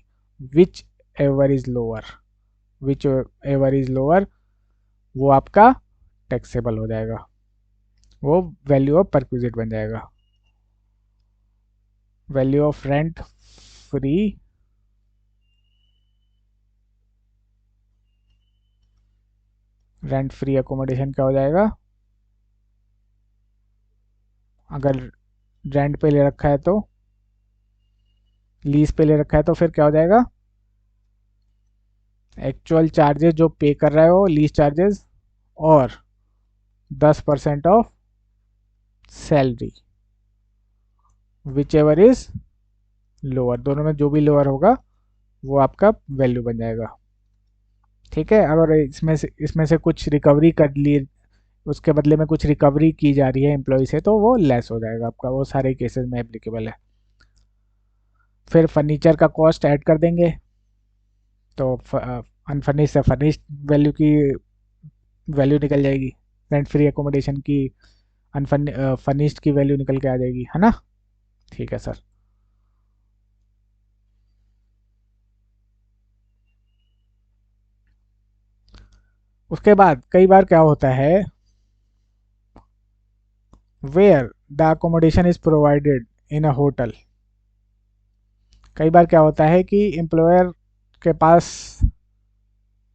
which ever is lower, वो आपका टैक्सेबल हो जाएगा, वो वैल्यू ऑफ परक्विजिट बन जाएगा। Value of free rent free accommodation क्या हो जाएगा, अगर रेंट पे ले रखा है तो, लीज पे ले रखा है तो फिर क्या हो जाएगा, एक्चुअल चार्जेस जो पे कर रहा है वो लीज चार्जेस और 10% of salary which ever is lower, दोनों में जो भी लोअर होगा वो आपका वैल्यू बन जाएगा। ठीक है, अगर इसमें से कुछ रिकवरी कर ली, उसके बदले में कुछ रिकवरी की जा रही है एम्प्लॉय से, तो वो लेस हो जाएगा आपका, वो सारे केसेस में एप्लीकेबल है। फिर फर्नीचर का कॉस्ट ऐड कर देंगे, तो अनफर्निश से फर्निश्ड वैल्यू की वैल्यू निकल जाएगी, रेंट फ्री एकोमोडेशन की फर्निश्ड की वैल्यू निकल के आ जाएगी, है ना। ठीक है सर। उसके बाद कई बार क्या होता है, where the accommodation is provided in a hotel. कई बार क्या होता है कि एम्प्लॉयर के पास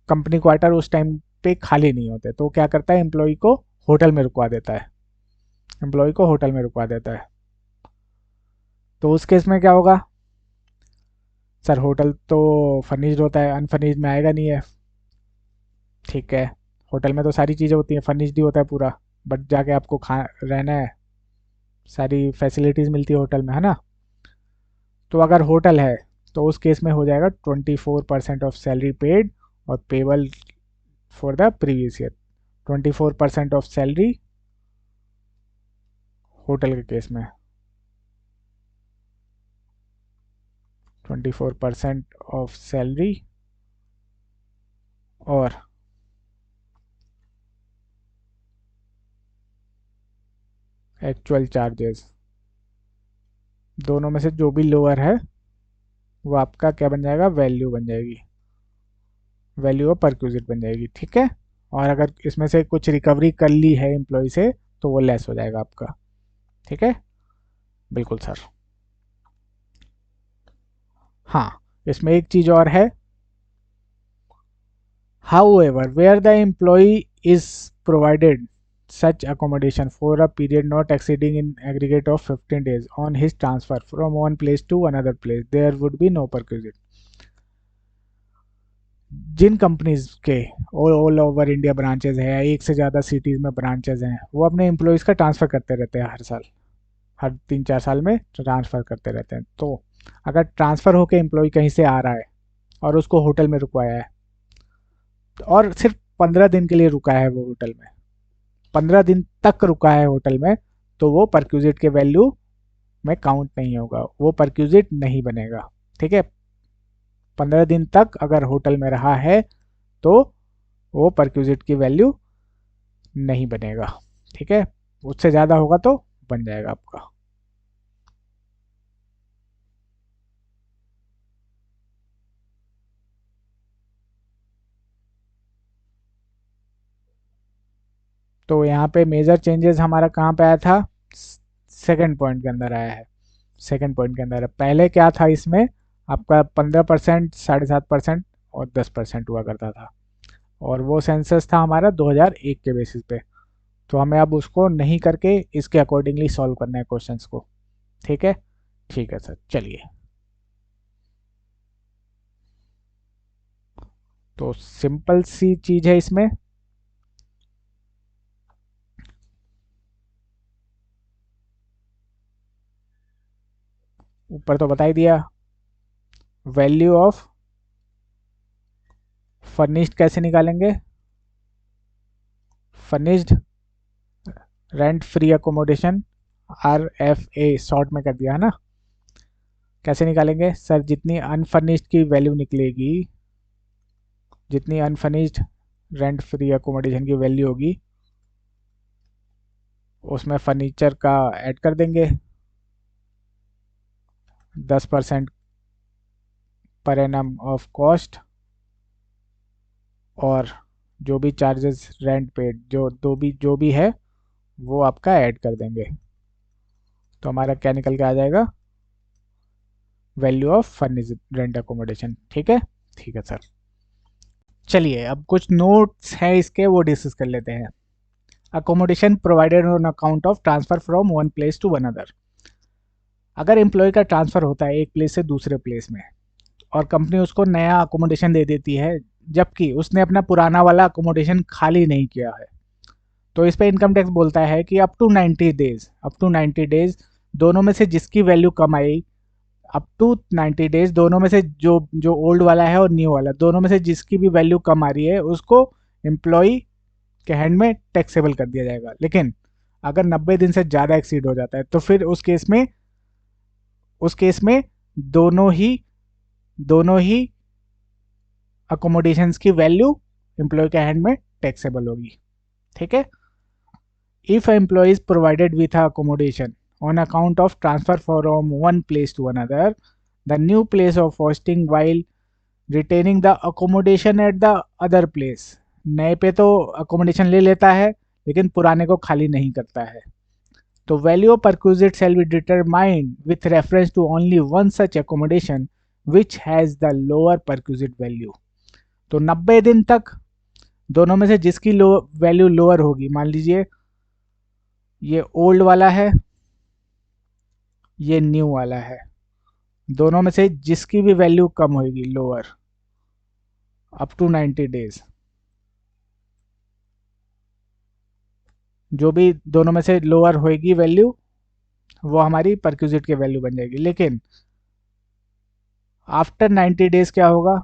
कंपनी क्वार्टर उस टाइम पे खाली नहीं होते, तो क्या करता है, एम्प्लॉय को होटल में रुकवा देता है, एम्प्लॉय को होटल में रुकवा देता है। तो उस केस में क्या होगा, सर होटल तो फर्निश्ड होता है, अनफर्निश्ड में आएगा नहीं है। ठीक है, होटल में तो सारी चीज़ें होती हैं, फर्निश्ड ही होता है पूरा, बट जाके आपको खा रहना है, सारी फैसिलिटीज़ मिलती है होटल में, है ना। तो अगर होटल है तो उस केस में हो जाएगा 24% ऑफ सैलरी पेड और payable for the previous year. 24% of salary hotel के केस में, 24% ऑफ सैलरी और एक्चुअल चार्जेस, दोनों में से जो भी लोअर है वो आपका क्या बन जाएगा, वैल्यू बन जाएगी, वैल्यू ऑफ परक्यूजिट बन जाएगी। ठीक है, और अगर इसमें से कुछ रिकवरी कर ली है एम्प्लॉय से तो वो लेस हो जाएगा आपका। ठीक है, बिल्कुल सर। हाँ, इसमें एक चीज़ और है, however where the employee is provided such accommodation for a period not exceeding in aggregate of 15 days on his transfer from one place to another place, there would be no perquisite। जिन companies के all over India branches है, एक से ज़्यादा cities में branches हैं, वो अपने एम्प्लॉयज़ का ट्रांसफ़र करते रहते हैं हर साल, हर 3-4 साल में ट्रांसफ़र करते रहते हैं। तो अगर ट्रांसफ़र होकर एम्प्लॉय कहीं से आ रहा है और उसको होटल में रुकवाया है, और सिर्फ 15 दिन के लिए रुका है वो होटल में, 15 दिन तक रुका है होटल में, तो वो परक्यूजिट के वैल्यू में काउंट नहीं होगा, वो परक्यूजिट नहीं बनेगा। ठीक है, 15 दिन तक अगर होटल में रहा है तो वो परक्यूजिट की वैल्यू नहीं बनेगा। ठीक है, उससे ज़्यादा होगा तो बन जाएगा आपका। तो यहाँ पे मेजर चेंजेस हमारा कहाँ पे आया था, सेकंड पॉइंट के अंदर आया है। सेकंड पॉइंट के अंदर पहले क्या था, इसमें आपका 15%, 7.5% और 10% हुआ करता था, और वो सेंसस था हमारा 2001 के बेसिस पे। तो हमें अब उसको नहीं करके इसके अकॉर्डिंगली सॉल्व करना है क्वेश्चंस को। ठीक है, ठीक है सर, चलिए। तो सिंपल सी चीज़ है इसमें, ऊपर तो बता ही दिया। वैल्यू ऑफ फर्निश्ड कैसे निकालेंगे, furnished rent free accommodation, RFA short में कर दिया है ना। कैसे निकालेंगे सर, जितनी अनफर्निश्ड की वैल्यू निकलेगी, जितनी अनफर्निश्ड रेंट फ्री अकोमोडेशन की वैल्यू होगी, उसमें फर्नीचर का ऐड कर देंगे 10% पर एनम ऑफ कॉस्ट, और जो भी चार्जेस रेंट पेड जो भी है वो आपका ऐड कर देंगे, तो हमारा क्या निकल के आ जाएगा, value of furnish rent accommodation. ठीक है, ठीक है सर। चलिए अब कुछ नोट्स हैं इसके, वो डिस्कस कर लेते हैं। Accommodation provided on account of transfer from one place to another. अगर एम्प्लॉय का ट्रांसफर होता है एक प्लेस से दूसरे प्लेस में, और कंपनी उसको नया अकोमोडेशन दे देती है, जबकि उसने अपना पुराना वाला अकोमोडेशन खाली नहीं किया है, तो इस पे इनकम टैक्स बोलता है कि अप टू 90 डेज दोनों में से जिसकी वैल्यू कम आई, अप टू 90 डेज दोनों में से जो जो ओल्ड वाला है और न्यू वाला, दोनों में से जिसकी भी वैल्यू कम आ रही है उसको एम्प्लॉय के हैंड में टैक्सेबल कर दिया जाएगा। लेकिन अगर 90 दिन से ज़्यादा एक्सीड हो जाता है तो फिर उस केस में दोनों ही अकोमोडेशंस की वैल्यू एम्प्लॉय के हैंड में टैक्सेबल होगी। ठीक है। If employee is provided with accommodation on account of transfer from one place to another, the new place of hosting while retaining the accommodation at the other place, नए पे तो accommodation ले लेता है लेकिन पुराने को खाली नहीं करता है। तो value of perquisite shall be determined with reference to only one such accommodation which has the lower perquisite value। तो 90 दिन तक दोनों में से जिसकी वैल्यू लोअर होगी, मान लीजिए ये ओल्ड वाला है, ये न्यू वाला है, दोनों में से जिसकी भी वैल्यू कम होगी लोअर अप टू 90 डेज, जो भी दोनों में से लोअर होगी वैल्यू वो हमारी परक्यूजिट की वैल्यू बन जाएगी। लेकिन आफ्टर 90 डेज क्या होगा,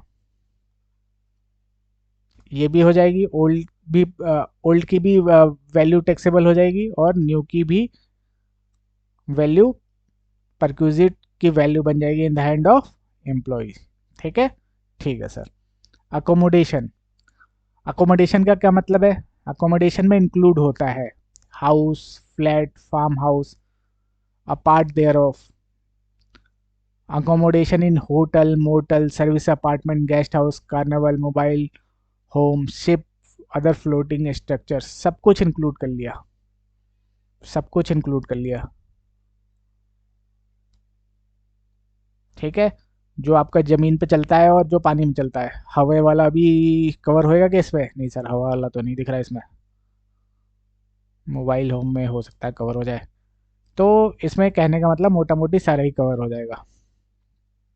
ये भी हो जाएगी, ओल्ड की भी वैल्यू टैक्सेबल हो जाएगी और न्यू की भी वैल्यू परक्यूजिट की वैल्यू बन जाएगी in the hand of employee. ठीक है, ठीक है सर। अकोमोडेशन, अकोमोडेशन का क्या मतलब है? अकोमोडेशन में इंक्लूड होता है house, flat, farm house, a part thereof, accommodation in hotel, motel, service apartment, guest house, carnival, mobile home, ship, other floating structure, सब कुछ इंक्लूड कर लिया, सब कुछ इंक्लूड कर लिया। ठीक है, जो आपका ज़मीन पे चलता है और जो पानी में चलता है। हवा वाला भी कवर होएगा क्या इसमें? नहीं सर, हवा वाला तो नहीं दिख रहा है इसमें। मोबाइल होम में हो सकता है कवर हो जाए। तो इसमें कहने का मतलब मोटा मोटी सारा ही कवर हो जाएगा।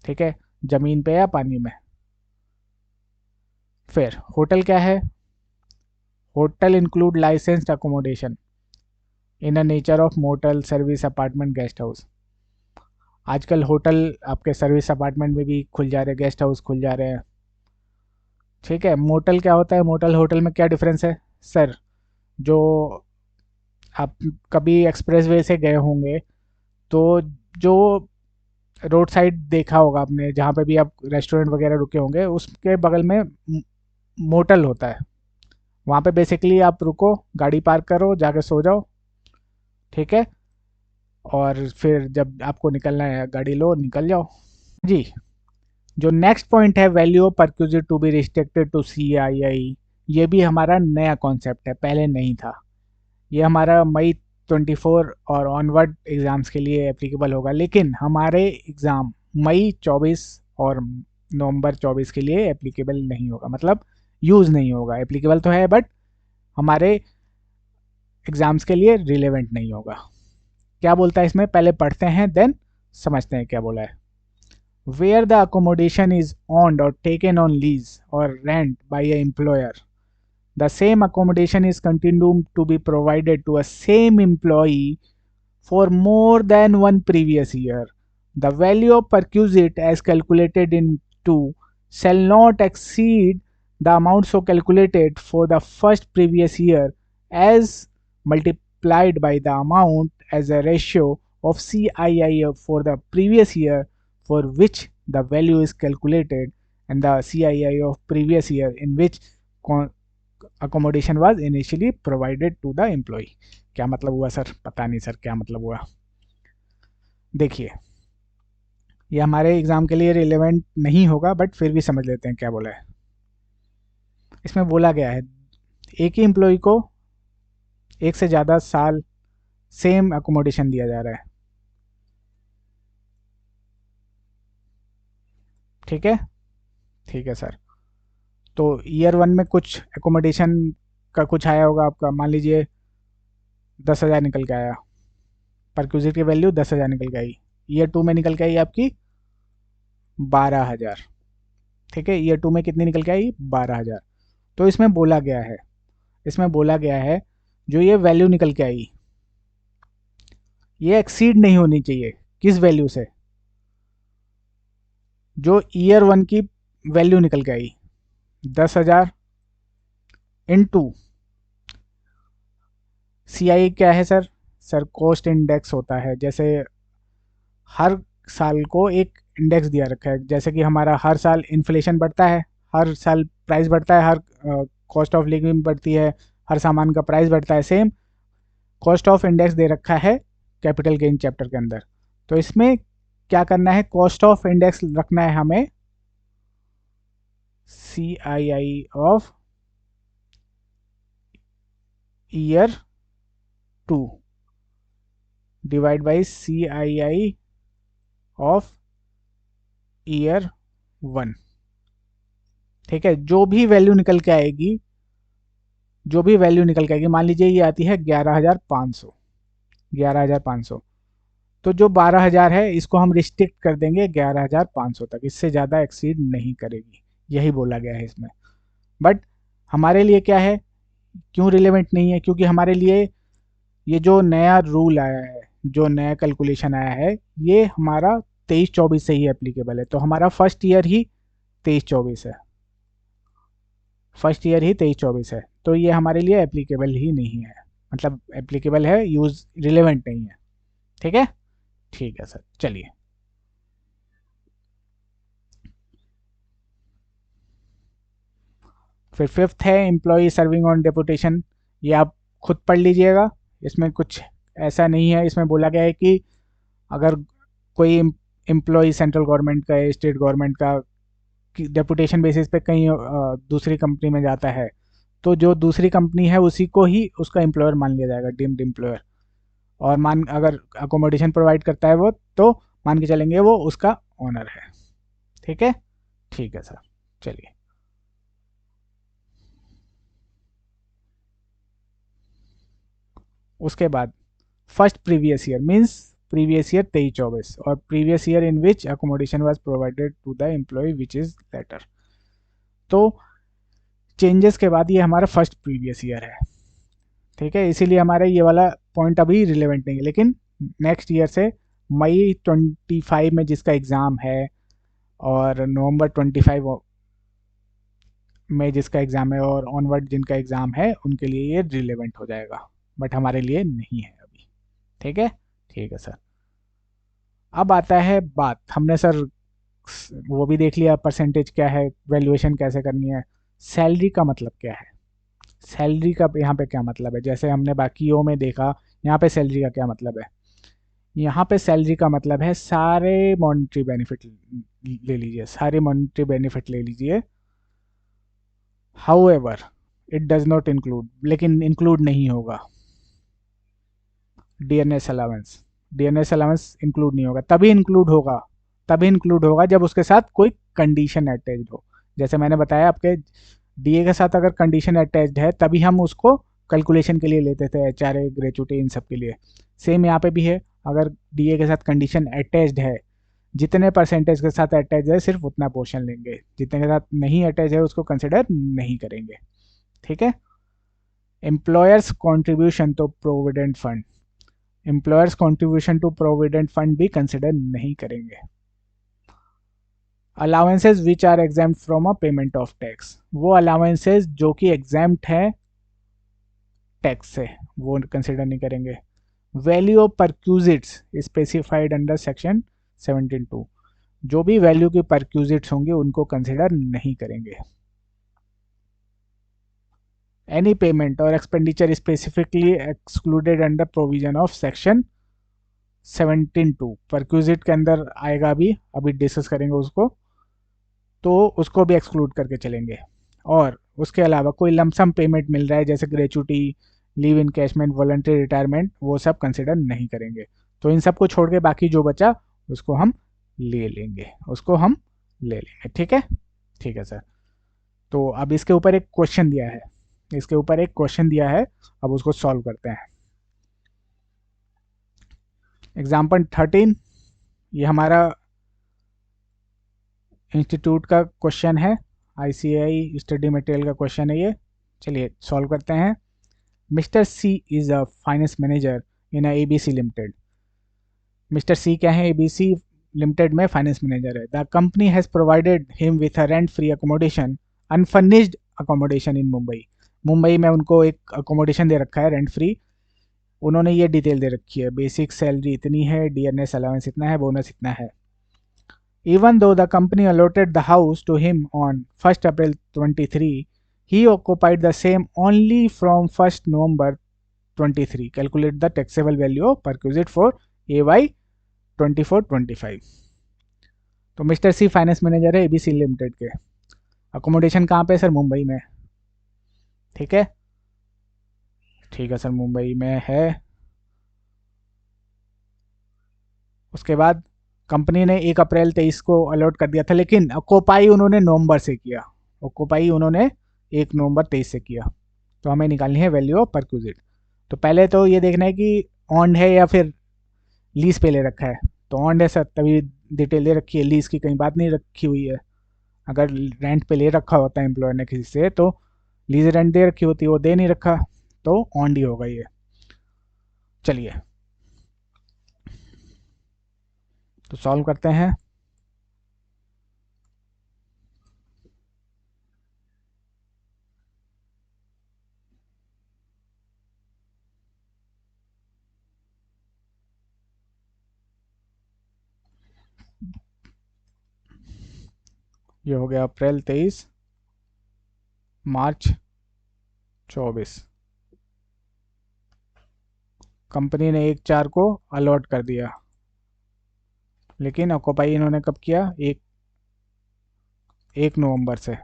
ठीक है, ज़मीन पे या पानी में। फिर होटल क्या है? Hotel include licensed accommodation in a nature of motel, service apartment, guest house. आजकल होटल आपके सर्विस अपार्टमेंट में भी खुल जा रहे हैं, गेस्ट हाउस खुल जा रहे हैं। ठीक है, मोटल क्या होता है? मोटल होटल में क्या डिफरेंस है सर? जो आप कभी एक्सप्रेस वे से गए होंगे तो जो रोड साइड देखा होगा आपने, जहाँ पे भी आप रेस्टोरेंट वगैरह रुके होंगे उसके बगल में मोटल होता है। वहाँ पे बेसिकली आप रुको, गाड़ी पार्क करो, जाके सो जाओ। ठीक है, और फिर जब आपको निकलना है गाड़ी लो, निकल जाओ। जी, जो नेक्स्ट पॉइंट है, value of perquisite to be restricted to CII, ये भी हमारा नया कॉन्सेप्ट है, पहले नहीं था। ये हमारा मई 24 और ऑनवर्ड एग्ज़ाम्स के लिए एप्लीकेबल होगा, लेकिन हमारे एग्ज़ाम मई 24 और नवंबर 24 के लिए एप्लीकेबल नहीं होगा, मतलब यूज़ नहीं होगा। एप्लीकेबल तो है बट हमारे एग्ज़ाम्स के लिए रिलेवेंट नहीं होगा। क्या बोलता है इसमें, पहले पढ़ते हैं देन समझते हैं क्या बोला है। Where the accommodation is owned or taken on lease or rent by a employer, the same accommodation is continued to be provided to a same employee for more than one previous year. The value of perquisite as calculated in 2 shall not exceed the amount so calculated for the first previous year as multiplied by the amount as a ratio of CII for the previous year for which the value is calculated and the CII of previous year in which accommodation was initially provided to the employee। क्या मतलब हुआ sir? पता नहीं sir क्या मतलब हुआ। देखिए, ये हमारे एग्जाम के लिए रिलेवेंट नहीं होगा बट फिर भी समझ लेते हैं क्या बोला है। इसमें बोला गया है एक ही एम्प्लॉय को एक से ज़्यादा साल सेम अकोमोडेशन दिया जा रहा है। ठीक है, ठीक है सर। तो ईयर 1 में कुछ एकोमोडेशन का कुछ आया होगा आपका, मान लीजिए 10,000 निकल के आया, परक्यूजिट की वैल्यू 10,000 निकल के आई। ईयर 2 में निकल के आई आपकी 12,000। ठीक है, ईयर 2 में कितनी निकल के आई? 12,000। तो इसमें बोला गया है, इसमें बोला गया है जो ये वैल्यू निकल के आई ये एक्सीड नहीं होनी चाहिए। किस वैल्यू से? जो ईयर 1 की वैल्यू निकल के आई 10,000 इंटू CI क्या है सर? सर कॉस्ट इंडेक्स होता है। जैसे हर साल को एक इंडेक्स दिया रखा है, जैसे कि हमारा हर साल इन्फ्लेशन बढ़ता है, हर साल प्राइस बढ़ता है, हर कॉस्ट ऑफ लिविंग बढ़ती है, हर सामान का प्राइस बढ़ता है, सेम कॉस्ट ऑफ इंडेक्स दे रखा है कैपिटल गेन चैप्टर के अंदर। तो इसमें क्या करना है, कॉस्ट ऑफ इंडेक्स रखना है हमें CII of year 2 divide by CII of year 1। ठीक है, जो भी वैल्यू निकल के आएगी, जो भी वैल्यू निकल के आएगी, मान लीजिए ये आती है 11,500, 11,500, तो जो 12,000 है इसको हम रिस्ट्रिक्ट कर देंगे 11,500 तक, इससे ज़्यादा एक्सीड नहीं करेगी, यही बोला गया है इसमें। बट हमारे लिए क्या है, क्यों रिलेवेंट नहीं है, क्योंकि हमारे लिए ये जो नया रूल आया है, जो नया कैलकुलेशन आया है, ये हमारा 23-24 से ही एप्लीकेबल है। तो हमारा फर्स्ट ईयर ही 23-24 है, फर्स्ट ईयर ही 23-24 है, तो ये हमारे लिए एप्लीकेबल ही नहीं है, मतलब एप्लीकेबल है, यूज रिलेवेंट नहीं है। ठीक है, ठीक है सर, चलिए। फिर फिफ्थ है एम्प्लॉय सर्विंग ऑन डेपुटेशन, ये आप खुद पढ़ लीजिएगा, इसमें कुछ ऐसा नहीं है। इसमें बोला गया है कि अगर कोई एम्प्लॉय सेंट्रल गवर्नमेंट का है, स्टेट गवर्नमेंट का, डेपुटेशन बेसिस पे कहीं दूसरी कंपनी में जाता है, तो जो दूसरी कंपनी है उसी को ही उसका एम्प्लॉयर मान लिया जाएगा, डीम्ड एम्प्लॉयर। और मान अगर अकोमोडेशन प्रोवाइड करता है वो, तो मान के चलेंगे वो उसका ओनर है। ठीक है, ठीक है सर, चलिए। उसके बाद first previous year means previous year 23-24, और previous year in which accommodation was provided to the employee which is later. तो चेंजेस के बाद ये हमारा फर्स्ट प्रीवियस ईयर है। ठीक है, इसीलिए हमारा ये वाला पॉइंट अभी रिलेवेंट नहीं है, लेकिन नेक्स्ट ईयर से मई 25 में जिसका एग्ज़ाम है और नवंबर 25 में जिसका एग्ज़ाम है और ऑनवर्ड जिनका एग्ज़ाम है, उनके लिए ये रिलेवेंट हो जाएगा, बट हमारे लिए नहीं है अभी। ठीक है, ठीक है सर। अब आता है बात, हमने सर वो भी देख लिया परसेंटेज क्या है, वैल्यूएशन कैसे करनी है, सैलरी का मतलब क्या है, सैलरी का यहाँ पे क्या मतलब है, जैसे हमने बाकियों में देखा, यहाँ पे सैलरी का क्या मतलब है। यहाँ पे सैलरी का मतलब है सारे मॉनेटरी बेनिफिट ले लीजिए, सारे मॉनेटरी बेनिफिट ले लीजिए। However it does not include, लेकिन इंक्लूड नहीं होगा DNS allowance. DNS allowance include नहीं होगा, तभी इंक्लूड होगा, तभी इंक्लूड होगा जब उसके साथ कोई कंडीशन अटैच्ड हो। जैसे मैंने बताया, आपके डीए के साथ अगर कंडीशन अटैच्ड है तभी हम उसको कैलकुलेशन के लिए लेते थे, एचआरए, ग्रेचुटी, इन सब के लिए। सेम यहाँ पे भी है, अगर डीए के साथ कंडीशन अटैच्ड है, जितने परसेंटेज के साथ अटैच है सिर्फ उतना पोर्शन लेंगे, जितने के साथ नहीं अटैच है उसको कंसिडर नहीं करेंगे। ठीक है, employers contribution to provident fund, employers contribution to provident fund भी कंसिडर नहीं करेंगे। Allowances which are exempt from a payment of tax, वो अलाउंसेज जो कि एग्जाम्प्ट है टैक्स से, वो कंसिडर नहीं करेंगे। Value of perquisites specified under section 17(2), जो भी वैल्यू के परक्यूजिट्स होंगे उनको कंसिडर नहीं करेंगे। एनी पेमेंट और expenditure specifically excluded under provision of section 17(2), perquisite के अंदर आएगा, अभी डिस्कस करेंगे उसको, तो उसको भी एक्सक्लूड करके चलेंगे। और उसके अलावा कोई लमसम पेमेंट मिल रहा है जैसे gratuity, leave encashment, voluntary retirement, वो सब कंसिडर नहीं करेंगे। तो इन सबको छोड़ के बाकी जो बचा उसको हम ले लेंगे, उसको हम ले लेंगे। ठीक है, ठीक है सर। तो अब इसके ऊपर एक क्वेश्चन दिया है, इसके ऊपर एक क्वेश्चन दिया है, अब उसको सॉल्व करते हैं। एग्जाम्पल 13, ये हमारा इंस्टीट्यूट का क्वेश्चन है, आईसीआई स्टडी मटेरियल का क्वेश्चन है ये। चलिए सॉल्व करते हैं। Mister C is a finance manager in ABC limited. Mister C क्या है, एबीसी लिमिटेड में फाइनेंस मैनेजर है। The company has provided him with a rent free accommodation, unfurnished accommodation in Mumbai. Mumbai में उनको एक अकोमोडेशन दे रखा है रेंट फ्री, उन्होंने ये डिटेल दे रखी है, बेसिक सैलरी इतनी है, डीएनएस अलाउंस इतना है, बोनस इतना है। Even though the company allotted the house to him on 1st April 23, he occupied the same only from 1st November 23. Calculate the taxable value of perquisite for AY 24-25. तो mister सी finance manager है ABC limited के। Accommodation कहाँ पे sir? Mumbai में। ठीक है, ठीक है सर, मुंबई में है। उसके बाद कंपनी ने 1 अप्रैल 23 को अलॉट कर दिया था, लेकिन ऑक्यूपाई उन्होंने नवंबर से किया। ऑक्यूपाई उन्होंने 1 नवंबर 23 से किया। तो हमें निकालनी है वैल्यू ऑफ परक्यूजिट। तो पहले तो ये देखना है कि ऑन है या फिर लीज पे ले रखा है। तो ऑन है सर, तभी डिटेल दे रखी है, लीज की कहीं बात नहीं रखी हुई है। अगर रेंट पे ले रखा होता है एम्प्लॉयर ने किसी से, तो लीज रेंट दे रखी होती है, वो दे नहीं रखा, तो ऑन ही होगा ये। चलिए तो सॉल्व करते हैं। ये हो गया अप्रैल 23, मार्च 24। कंपनी ने 1/4 को अलॉट कर दिया, लेकिन ऑक्यूपाई इन्होंने कब किया? 1 नवंबर से।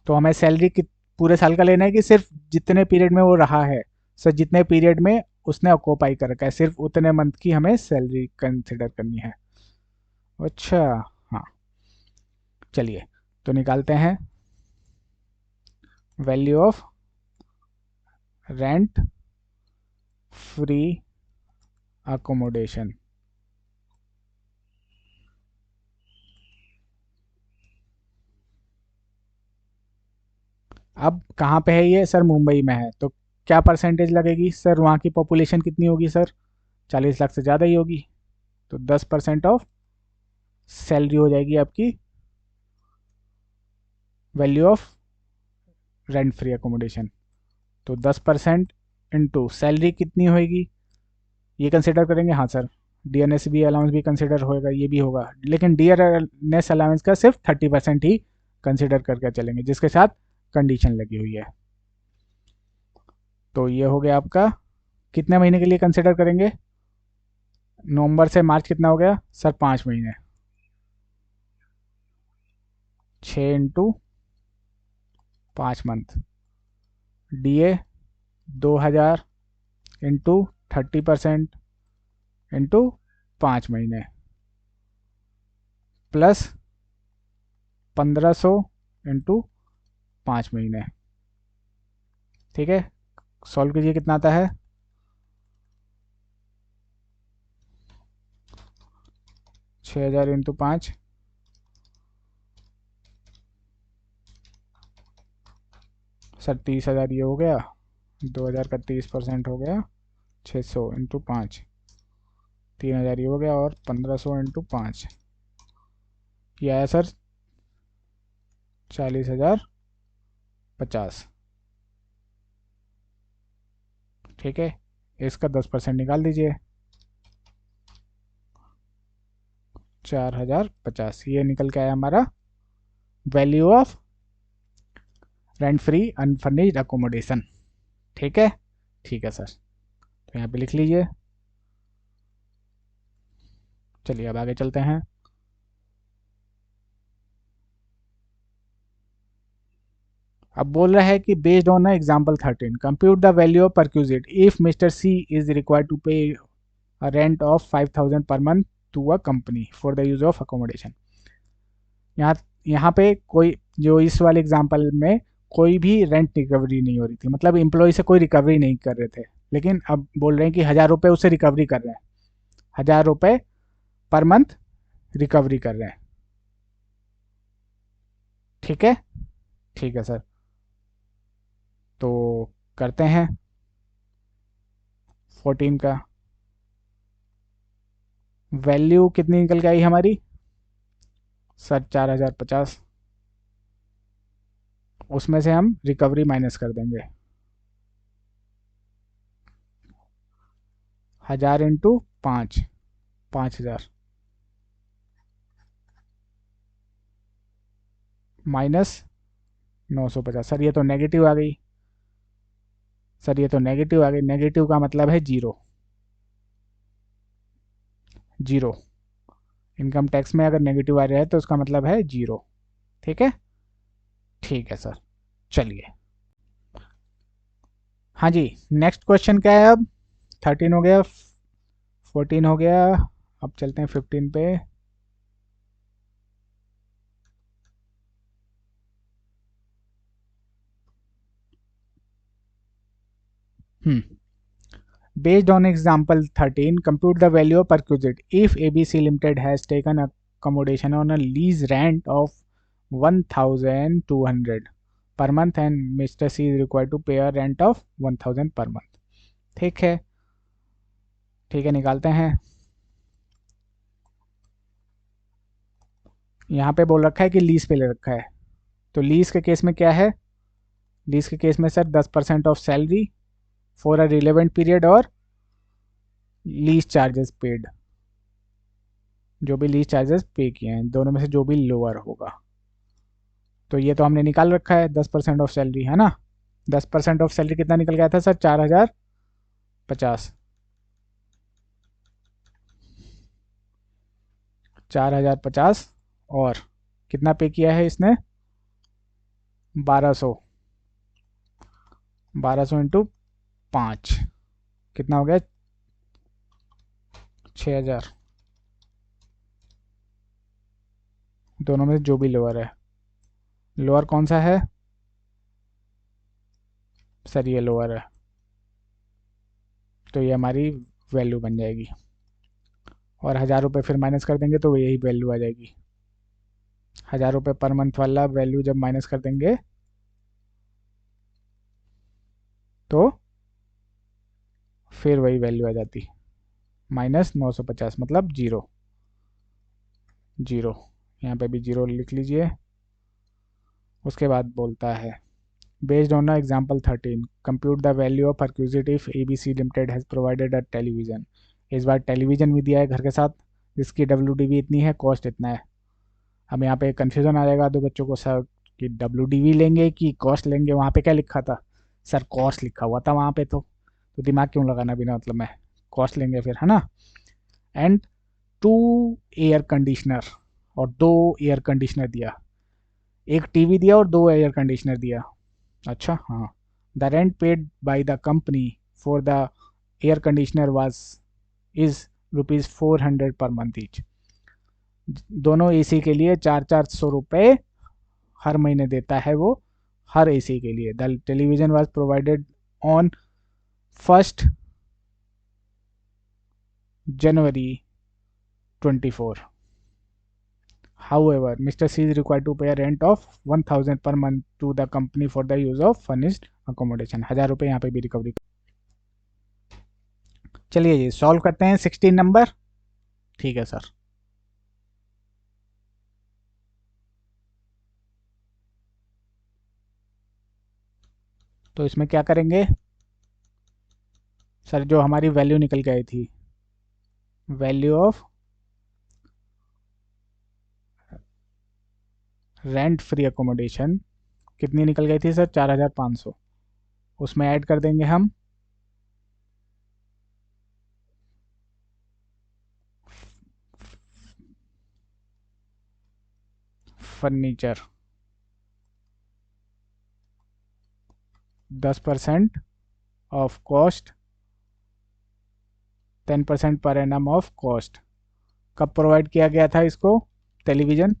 तो हमें सैलरी पूरे साल का लेना है कि सिर्फ जितने पीरियड में वो रहा है? सर जितने पीरियड में उसने ऑक्यूपाई कर रखा है, सिर्फ उतने मंथ की हमें सैलरी कंसिडर करनी है। अच्छा, हाँ, चलिए तो निकालते हैं value of rent free accommodation. अब कहाँ पे है ये? सर मुंबई में है। तो क्या परसेंटेज लगेगी सर? वहाँ की पॉपुलेशन कितनी होगी सर? 40 लाख से ज़्यादा ही होगी। तो 10% ऑफ सैलरी हो जाएगी आपकी value of rent free accommodation. तो 10% इंटू सैलरी कितनी होएगी, ये कंसिडर करेंगे। हाँ सर, डीएनएस भी अलाउंस भी कंसिडर होएगा, ये भी होगा, लेकिन डीएनएस अलाउंस का सिर्फ 30% ही कंसिडर करके चलेंगे, जिसके साथ कंडीशन लगी हुई है। तो ये हो गया आपका। कितने महीने के लिए कंसिडर करेंगे? नवंबर से मार्च कितना हो गया सर? 5 महीने। 6 × 5 मंथ। डीए 2000 इंटू 30% इंटू 5 महीने, प्लस 1500 इंटू 5 महीने। ठीक है, सॉल्व कीजिए, कितना आता है? 6000 इंटू 5, सर 30,000 ये हो गया। 2000 का 30% हो गया 600 इंटू 5, 3000 ये हो गया, और 1500 इंटू 5, ये आया सर 40,050। ठीक है, इसका 10% निकाल दीजिए। 4050 ये निकल के आया हमारा value of rent free unfurnished accommodation. ठीक है, ठीक है सर, तो यहाँ पे लिख लीजिए। चलिए अब आगे चलते हैं। अब बोल रहा है कि based on example 13 compute the value of perquisite if mister C is required to pay a rent of 5000 per month to a company for the use of accommodation. यहाँ यहाँ पे कोई, जो इस वाले एग्जाम्पल में कोई भी रेंट रिकवरी नहीं हो रही थी, मतलब एम्प्लॉय से कोई रिकवरी नहीं कर रहे थे, लेकिन अब बोल रहे हैं कि 1000 रुपये उससे रिकवरी कर रहे हैं। 1000 रुपये पर मंथ रिकवरी कर रहे हैं। ठीक है, ठीक है सर, तो करते हैं 14 का। वैल्यू कितनी निकल के आई हमारी सर? 4050। उसमें से हम रिकवरी माइनस कर देंगे। 1000 इंटू 5, 5000, -950। सर ये तो नेगेटिव आ गई, सर ये तो नेगेटिव आ गई। नेगेटिव का मतलब है जीरो, जीरो। इनकम टैक्स में अगर नेगेटिव आ रहा है तो उसका मतलब है जीरो। ठीक है, ठीक है सर। चलिए, हाँ जी, नेक्स्ट क्वेश्चन क्या है अब? 13 हो गया, 14 हो गया, अब चलते हैं 15 पे। हम्म Based on example 13, compute the value of perquisite if ABC Limited has taken accommodation on a lease rent of 1200 per month and Mr. C is required to pay a rent of 1000 per month। ठीक है, ठीक है, निकालते हैं। यहाँ पे बोल रखा है कि लीज पे ले रखा है, तो लीज के केस में क्या है? लीज के केस में sir 10% of salary for a relevant period और लीज चार्जेस पेड, जो भी लीज चार्जेस पे किए हैं दोनों में से जो भी लोअर होगा। तो ये तो हमने निकाल रखा है, 10% ऑफ सैलरी है ना। 10% ऑफ सैलरी कितना निकल गया था सर? 4050। 4050 और कितना पे किया है इसने? 1200। 1200 इंटू 5 कितना हो गया? 6000। दोनों में से जो भी लोअर है, लोअर कौन सा है सर? ये लोअर है, तो ये हमारी वैल्यू बन जाएगी। और 1000 रुपये फिर माइनस कर देंगे तो यही वैल्यू आ जाएगी। 1000 रुपये पर मंथ वाला वैल्यू जब माइनस कर देंगे तो फिर वही वैल्यू आ जाती, -950 मतलब जीरो, जीरो। यहाँ पे भी जीरो लिख लीजिए। उसके बाद बोलता है based on example 13 compute the value of perquisite if ABC limited has provided a television. इस बार टेलीविज़न भी दिया है घर के साथ, जिसकी WDV इतनी है, कॉस्ट इतना है। अब यहाँ पे कन्फ्यूज़न आ जाएगा दो बच्चों को सर कि WDV लेंगे कि कॉस्ट लेंगे। वहाँ पे क्या लिखा था सर? कॉस्ट लिखा हुआ था वहाँ पे, तो दिमाग क्यों लगाना बिना मतलब में? कॉस्ट लेंगे फिर, है ना। एंड 2 एयर कंडीशनर, और 2 एयर कंडीशनर दिया, एक टीवी दिया और 2 एयर कंडीशनर दिया। अच्छा, हाँ। The rent paid by the company for the air conditioner was is ₹400 per month each. दोनों एसी के लिए 400 हर महीने देता है वो, हर एसी के लिए। The television was provided on 1 January 2024। However, Mr. C is required to pay a rent of 1000 per month to the company for the use of furnished accommodation। 1000 रुपये यहाँ पे भी रिकवरी। चलिए जी, सॉल्व करते हैं 16 नंबर। ठीक है सर। तो इसमें क्या करेंगे सर? जो हमारी वैल्यू निकल के आई थी, value of rent free accommodation कितनी निकल गई थी सर? 4500। उसमें ऐड कर देंगे हम furniture, 10% of cost, 10% per annum of cost. कब प्रोवाइड किया गया था इसको? टेलीविज़न,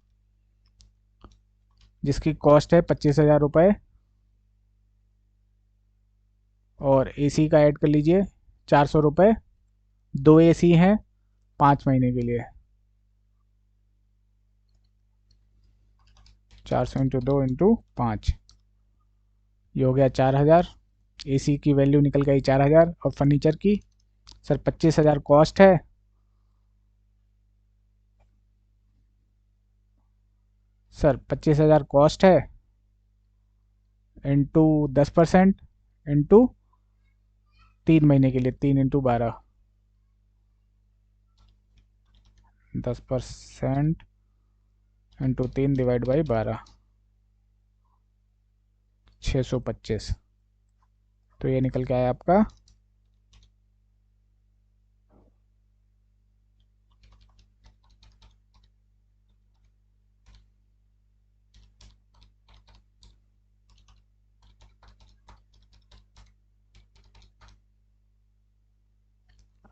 जिसकी कॉस्ट है 25,000 रुपये, और एसी का ऐड कर लीजिए 400 रुपये। 2 एसी हैं 5 महीने के लिए, 400 इंटू 2 इंटू 5, ये हो गया 4000। एसी की वैल्यू निकल गई 4000, और फर्नीचर की सर 25,000 कॉस्ट है, सर 25,000 कॉस्ट है इंटू 10% इंटू 3 महीने के लिए, 3 इंटू 12, 10% इंटू 3 डिवाइड बाई 12, 625, तो ये निकल के आया आपका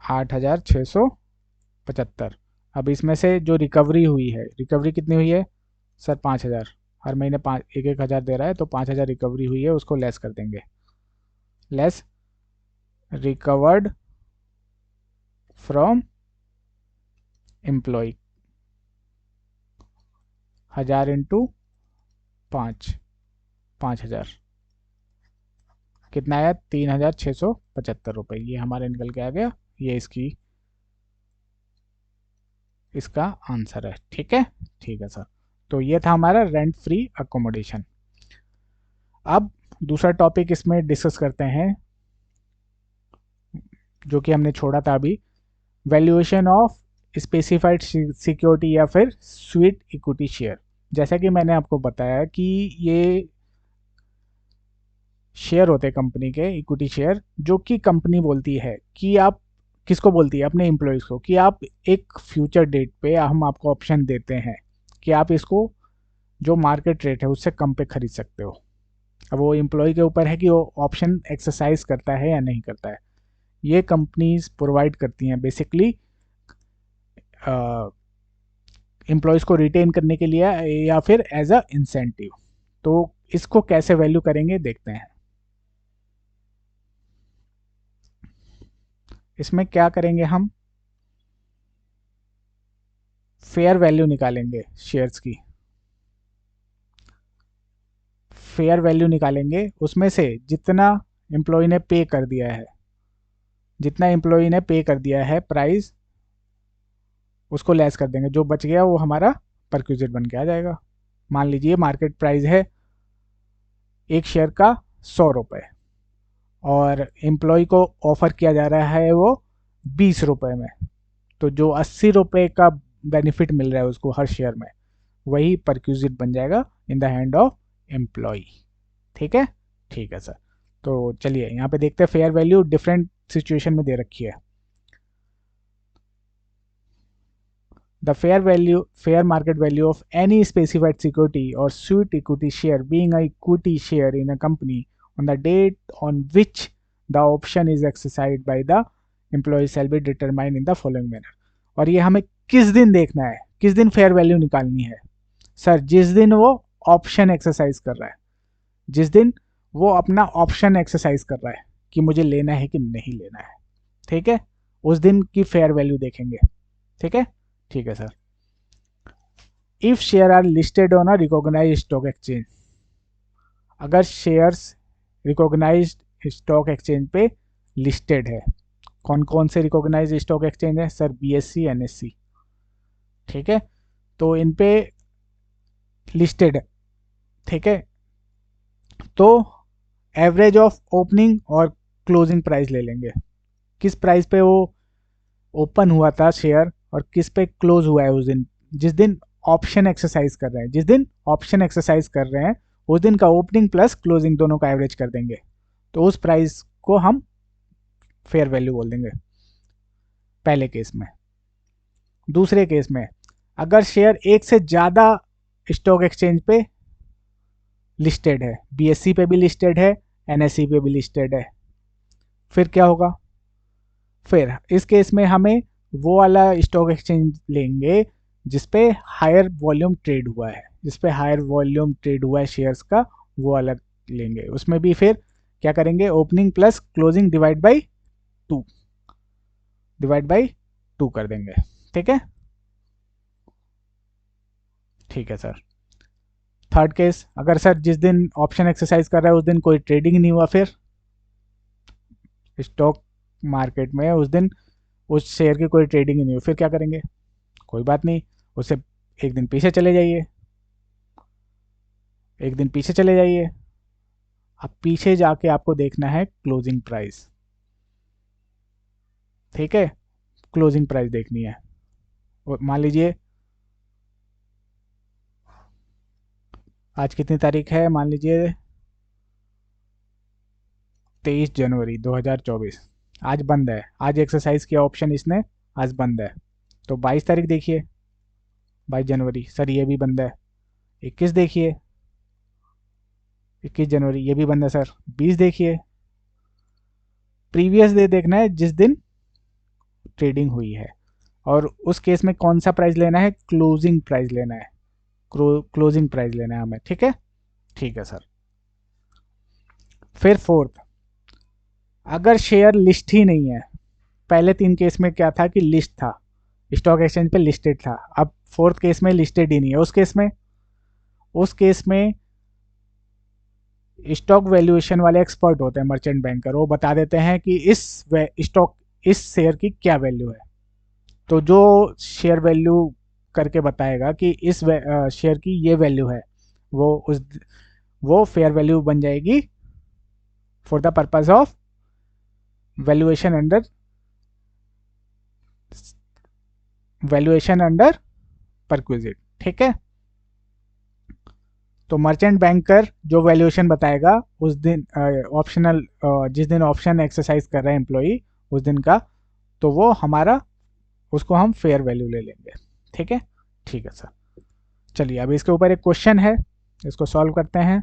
8,675। अब इसमें से जो रिकवरी हुई है, रिकवरी कितनी हुई है सर? 5,000। हर महीने 1,000 दे रहा है, तो 5,000 रिकवरी हुई है, उसको लेस कर देंगे। Less recovered from employ, 1,000 into 5,000 कितना आया? 3,675 रुपये। ये हमारे निकल के आ गया, ये इसका आंसर है। ठीक है, ठीक है सर। तो ये था हमारा रेंट फ्री अकोमोडेशन। अब दूसरा टॉपिक इसमें डिस्कस करते हैं, जो कि हमने छोड़ा था अभी, वैल्यूएशन ऑफ स्पेसिफाइड सिक्योरिटी या फिर स्वीट इक्विटी शेयर। जैसा कि मैंने आपको बताया कि ये शेयर होते हैं कंपनी के, इक्विटी शेयर, जो कि कंपनी बोलती है कि आप किसको बोलती है? अपने एम्प्लॉयज़ को, कि आप एक फ्यूचर डेट पे हम आपको ऑप्शन देते हैं कि आप इसको जो मार्केट रेट है उससे कम पे खरीद सकते हो। अब वो एम्प्लॉय के ऊपर है कि वो ऑप्शन एक्सरसाइज करता है या नहीं करता है। ये कंपनीज प्रोवाइड करती हैं बेसिकली एम्प्लॉयज़ को रिटेन करने के लिए या फिर एज अ इंसेंटिव। तो इसको कैसे वैल्यू करेंगे देखते हैं। इसमें क्या करेंगे हम? फेयर वैल्यू निकालेंगे शेयर्स की। फेयर वैल्यू निकालेंगे, उसमें से जितना एम्प्लॉय ने पे कर दिया है, जितना एम्प्लॉय ने पे कर दिया है प्राइस, उसको लेस कर देंगे। जो बच गया वो हमारा परक्यूजिट बन के आ जाएगा। मान लीजिए मार्केट प्राइस है एक शेयर का 100 रुपये, और एम्प्लॉय को ऑफर किया जा रहा है वो 20 रुपये में। तो जो 80 रुपये का बेनिफिट मिल रहा है उसको हर शेयर में, वही परक्यूजिट बन जाएगा in the hand of employee. ठीक है, ठीक है सर। तो चलिए यहाँ पे देखते हैं, फेयर वैल्यू डिफरेंट सिचुएशन में दे रखी है। The fair market value of any specified security or suit equity share being a equity share in a company on the date on which the option is exercised by the employee shall be determined in the following manner। और ये हमें किस दिन देखना है, किस दिन fair value निकालनी है? सर, जिस दिन वो ऑप्शन एक्सरसाइज कर रहा है, जिस दिन वो अपना ऑप्शन एक्सरसाइज कर रहा है कि मुझे लेना है कि नहीं लेना है। ठीक है, उस दिन की फेयर वैल्यू देखेंगे। ठीक है, ठीक है sir. If share are listed on a recognised stock exchange, अगर शेयर्स रिकॉग्नाइज्ड स्टॉक एक्सचेंज पे लिस्टेड है, कौन कौन से रिकॉग्नाइज्ड स्टॉक एक्सचेंज है सर? BSC, NSC. ठीक है, तो इन पे लिस्टेड है। ठीक है, तो एवरेज ऑफ ओपनिंग और क्लोजिंग प्राइस ले लेंगे। किस प्राइस पे वो ओपन हुआ था शेयर और किस पे क्लोज हुआ है उस दिन, जिस दिन ऑप्शन एक्सरसाइज कर रहे हैं, जिस दिन ऑप्शन एक्सरसाइज कर रहे हैं उस दिन का ओपनिंग प्लस क्लोजिंग दोनों का एवरेज कर देंगे, तो उस प्राइस को हम फेयर वैल्यू बोल देंगे, पहले केस में। दूसरे केस में, अगर शेयर एक से ज़्यादा स्टॉक एक्सचेंज पे लिस्टेड है, बीएससी पे भी लिस्टेड है, एनएससी पे भी लिस्टेड है, फिर क्या होगा? फिर इस केस में हमें वो वाला स्टॉक एक्सचेंज लेंगे जिस पे हायर वॉल्यूम ट्रेड हुआ है, जिस पे हायर वॉल्यूम ट्रेड हुआ है शेयर्स का, वो अलग लेंगे। उसमें भी फिर क्या करेंगे? Opening plus closing divide by two कर देंगे। ठीक है, ठीक है सर। थर्ड केस, अगर सर जिस दिन ऑप्शन एक्सरसाइज कर रहा है उस दिन कोई ट्रेडिंग नहीं हुआ, फिर स्टॉक मार्केट में उस दिन उस शेयर की कोई ट्रेडिंग ही नहीं हुई, फिर क्या करेंगे? कोई बात नहीं, उससे एक दिन पीछे चले जाइए, एक दिन पीछे चले जाइए। अब पीछे जाके आपको देखना है क्लोजिंग प्राइस। ठीक है, क्लोजिंग प्राइस देखनी है। और मान लीजिए आज कितनी तारीख है, मान लीजिए 23 जनवरी 2024, आज बंद है, आज एक्सरसाइज किया ऑप्शन इसने, आज बंद है। तो 22 तारीख देखिए, 22 जनवरी, सर ये भी बंद है। 21 देखिए, 21 जनवरी, ये भी बंद है सर। 20 देखिए, प्रीवियस डे देखना है जिस दिन ट्रेडिंग हुई है, और उस केस में कौन सा प्राइस लेना है, क्लोजिंग प्राइस लेना है, क्लोजिंग प्राइस लेना है हमें, ठीक है। ठीक है सर। फिर फोर्थ, अगर शेयर लिस्ट ही नहीं है, पहले 3 केस में क्या था कि लिस्ट था, स्टॉक एक्सचेंज पे लिस्टेड था, अब फोर्थ केस में लिस्टेड ही नहीं है, उस केस में स्टॉक वैल्यूएशन वाले एक्सपर्ट होते हैं, मर्चेंट बैंकर, वो बता देते हैं कि इस शेयर की क्या वैल्यू है। तो जो शेयर वैल्यू करके बताएगा कि इस शेयर की ये वैल्यू है, वो फेयर वैल्यू बन जाएगी for the purpose of valuation under perquisite, ठीक है। तो मर्चेंट बैंकर जो वैल्यूएशन बताएगा उस दिन ऑप्शनल, जिस दिन ऑप्शन एक्सरसाइज कर रहा है एम्प्लॉई उस दिन का, तो वो हमारा, उसको हम फेयर वैल्यू ले लेंगे, ठीक है। ठीक है सर। चलिए अब इसके ऊपर एक क्वेश्चन है, इसको सॉल्व करते हैं।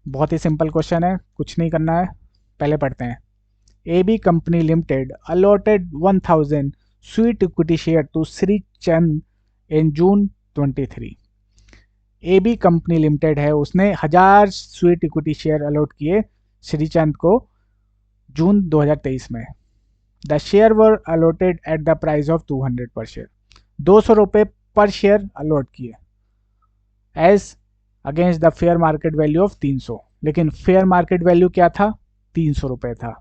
बहुत ही सिंपल क्वेश्चन है, कुछ नहीं करना है, पहले पढ़ते हैं। AB company limited allotted 1000 sweet equity share to Shri Chand in June 23। AB company limited है, उसने 1000 स्वीट इक्विटी शेयर अलॉट किए श्रीचंद को जून 2023 में। The share were allotted at the price of 200 per share, 200 रुपये पर शेयर अलॉट किए, as against the fair market value of 300, लेकिन fair market value क्या था, 300 रुपये था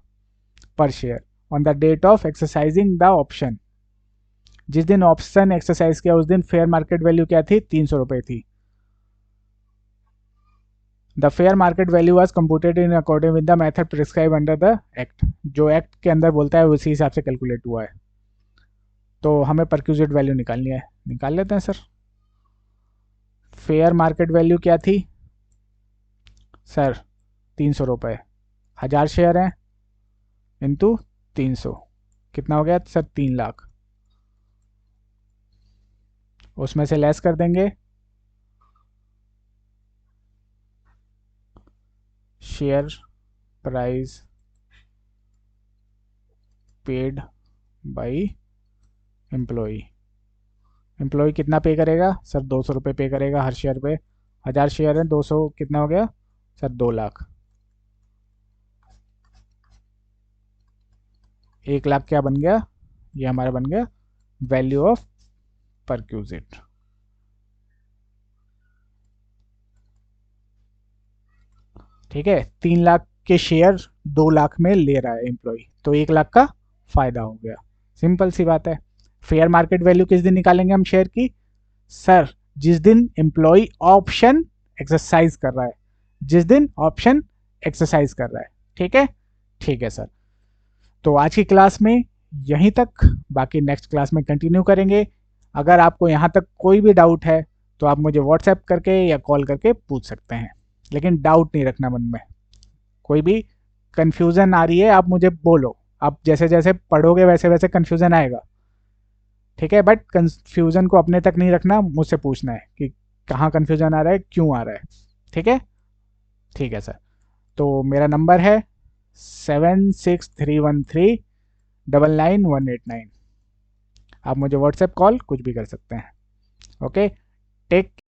per share, on the date of exercising the option. जिस दिन option exercise किया उस दिन फेयर मार्केट वैल्यू क्या थी, 300 रुपये थी। The fair market value was computed in according with the method prescribe under the act, जो एक्ट के अंदर बोलता है उसी हिसाब से कैलकुलेट हुआ है। तो हमें परक्यूजिट वैल्यू निकालनी है, निकाल लेते हैं सर। फेयर मार्केट वैल्यू क्या थी सर, 300 रुपये, 1000 शेयर हैं इंटू 300, कितना हो गया सर, 3 लाख। उसमें से लेस कर देंगे share price paid by employee. Employee कितना पे करेगा सर, 200 रुपये पे करेगा हर शेयर पे, 1000 शेयर है, 200 कितना हो गया सर, 2 लाख। 1 लाख क्या बन गया, ये हमारा बन गया वैल्यू ऑफ परक्यूजिट। ठीक है, 3 लाख के शेयर 2 लाख में ले रहा है एम्प्लॉय, तो 1 लाख का फायदा हो गया, सिंपल सी बात है। फेयर मार्केट वैल्यू किस दिन निकालेंगे हम शेयर की सर, जिस दिन एम्प्लॉय ऑप्शन एक्सरसाइज कर रहा है, जिस दिन ऑप्शन एक्सरसाइज कर रहा है, ठीक है। ठीक है सर। तो आज की क्लास में यहीं तक, बाकी नेक्स्ट क्लास में कंटिन्यू करेंगे। अगर आपको यहाँ तक कोई भी डाउट है तो आप मुझे व्हाट्सएप करके या कॉल करके पूछ सकते हैं, लेकिन डाउट नहीं रखना मन में, कोई भी कंफ्यूजन आ रही है आप मुझे बोलो, आप जैसे जैसे पढ़ोगे वैसे वैसे कंफ्यूजन आएगा, ठीक है। बट कंफ्यूजन को अपने तक नहीं रखना, मुझसे पूछना है कि कहाँ कंफ्यूजन आ रहा है, क्यों आ रहा है, ठीक है। ठीक है सर। तो मेरा नंबर है 7631399189, आप मुझे व्हाट्सएप कॉल कुछ भी कर सकते हैं। Okay, take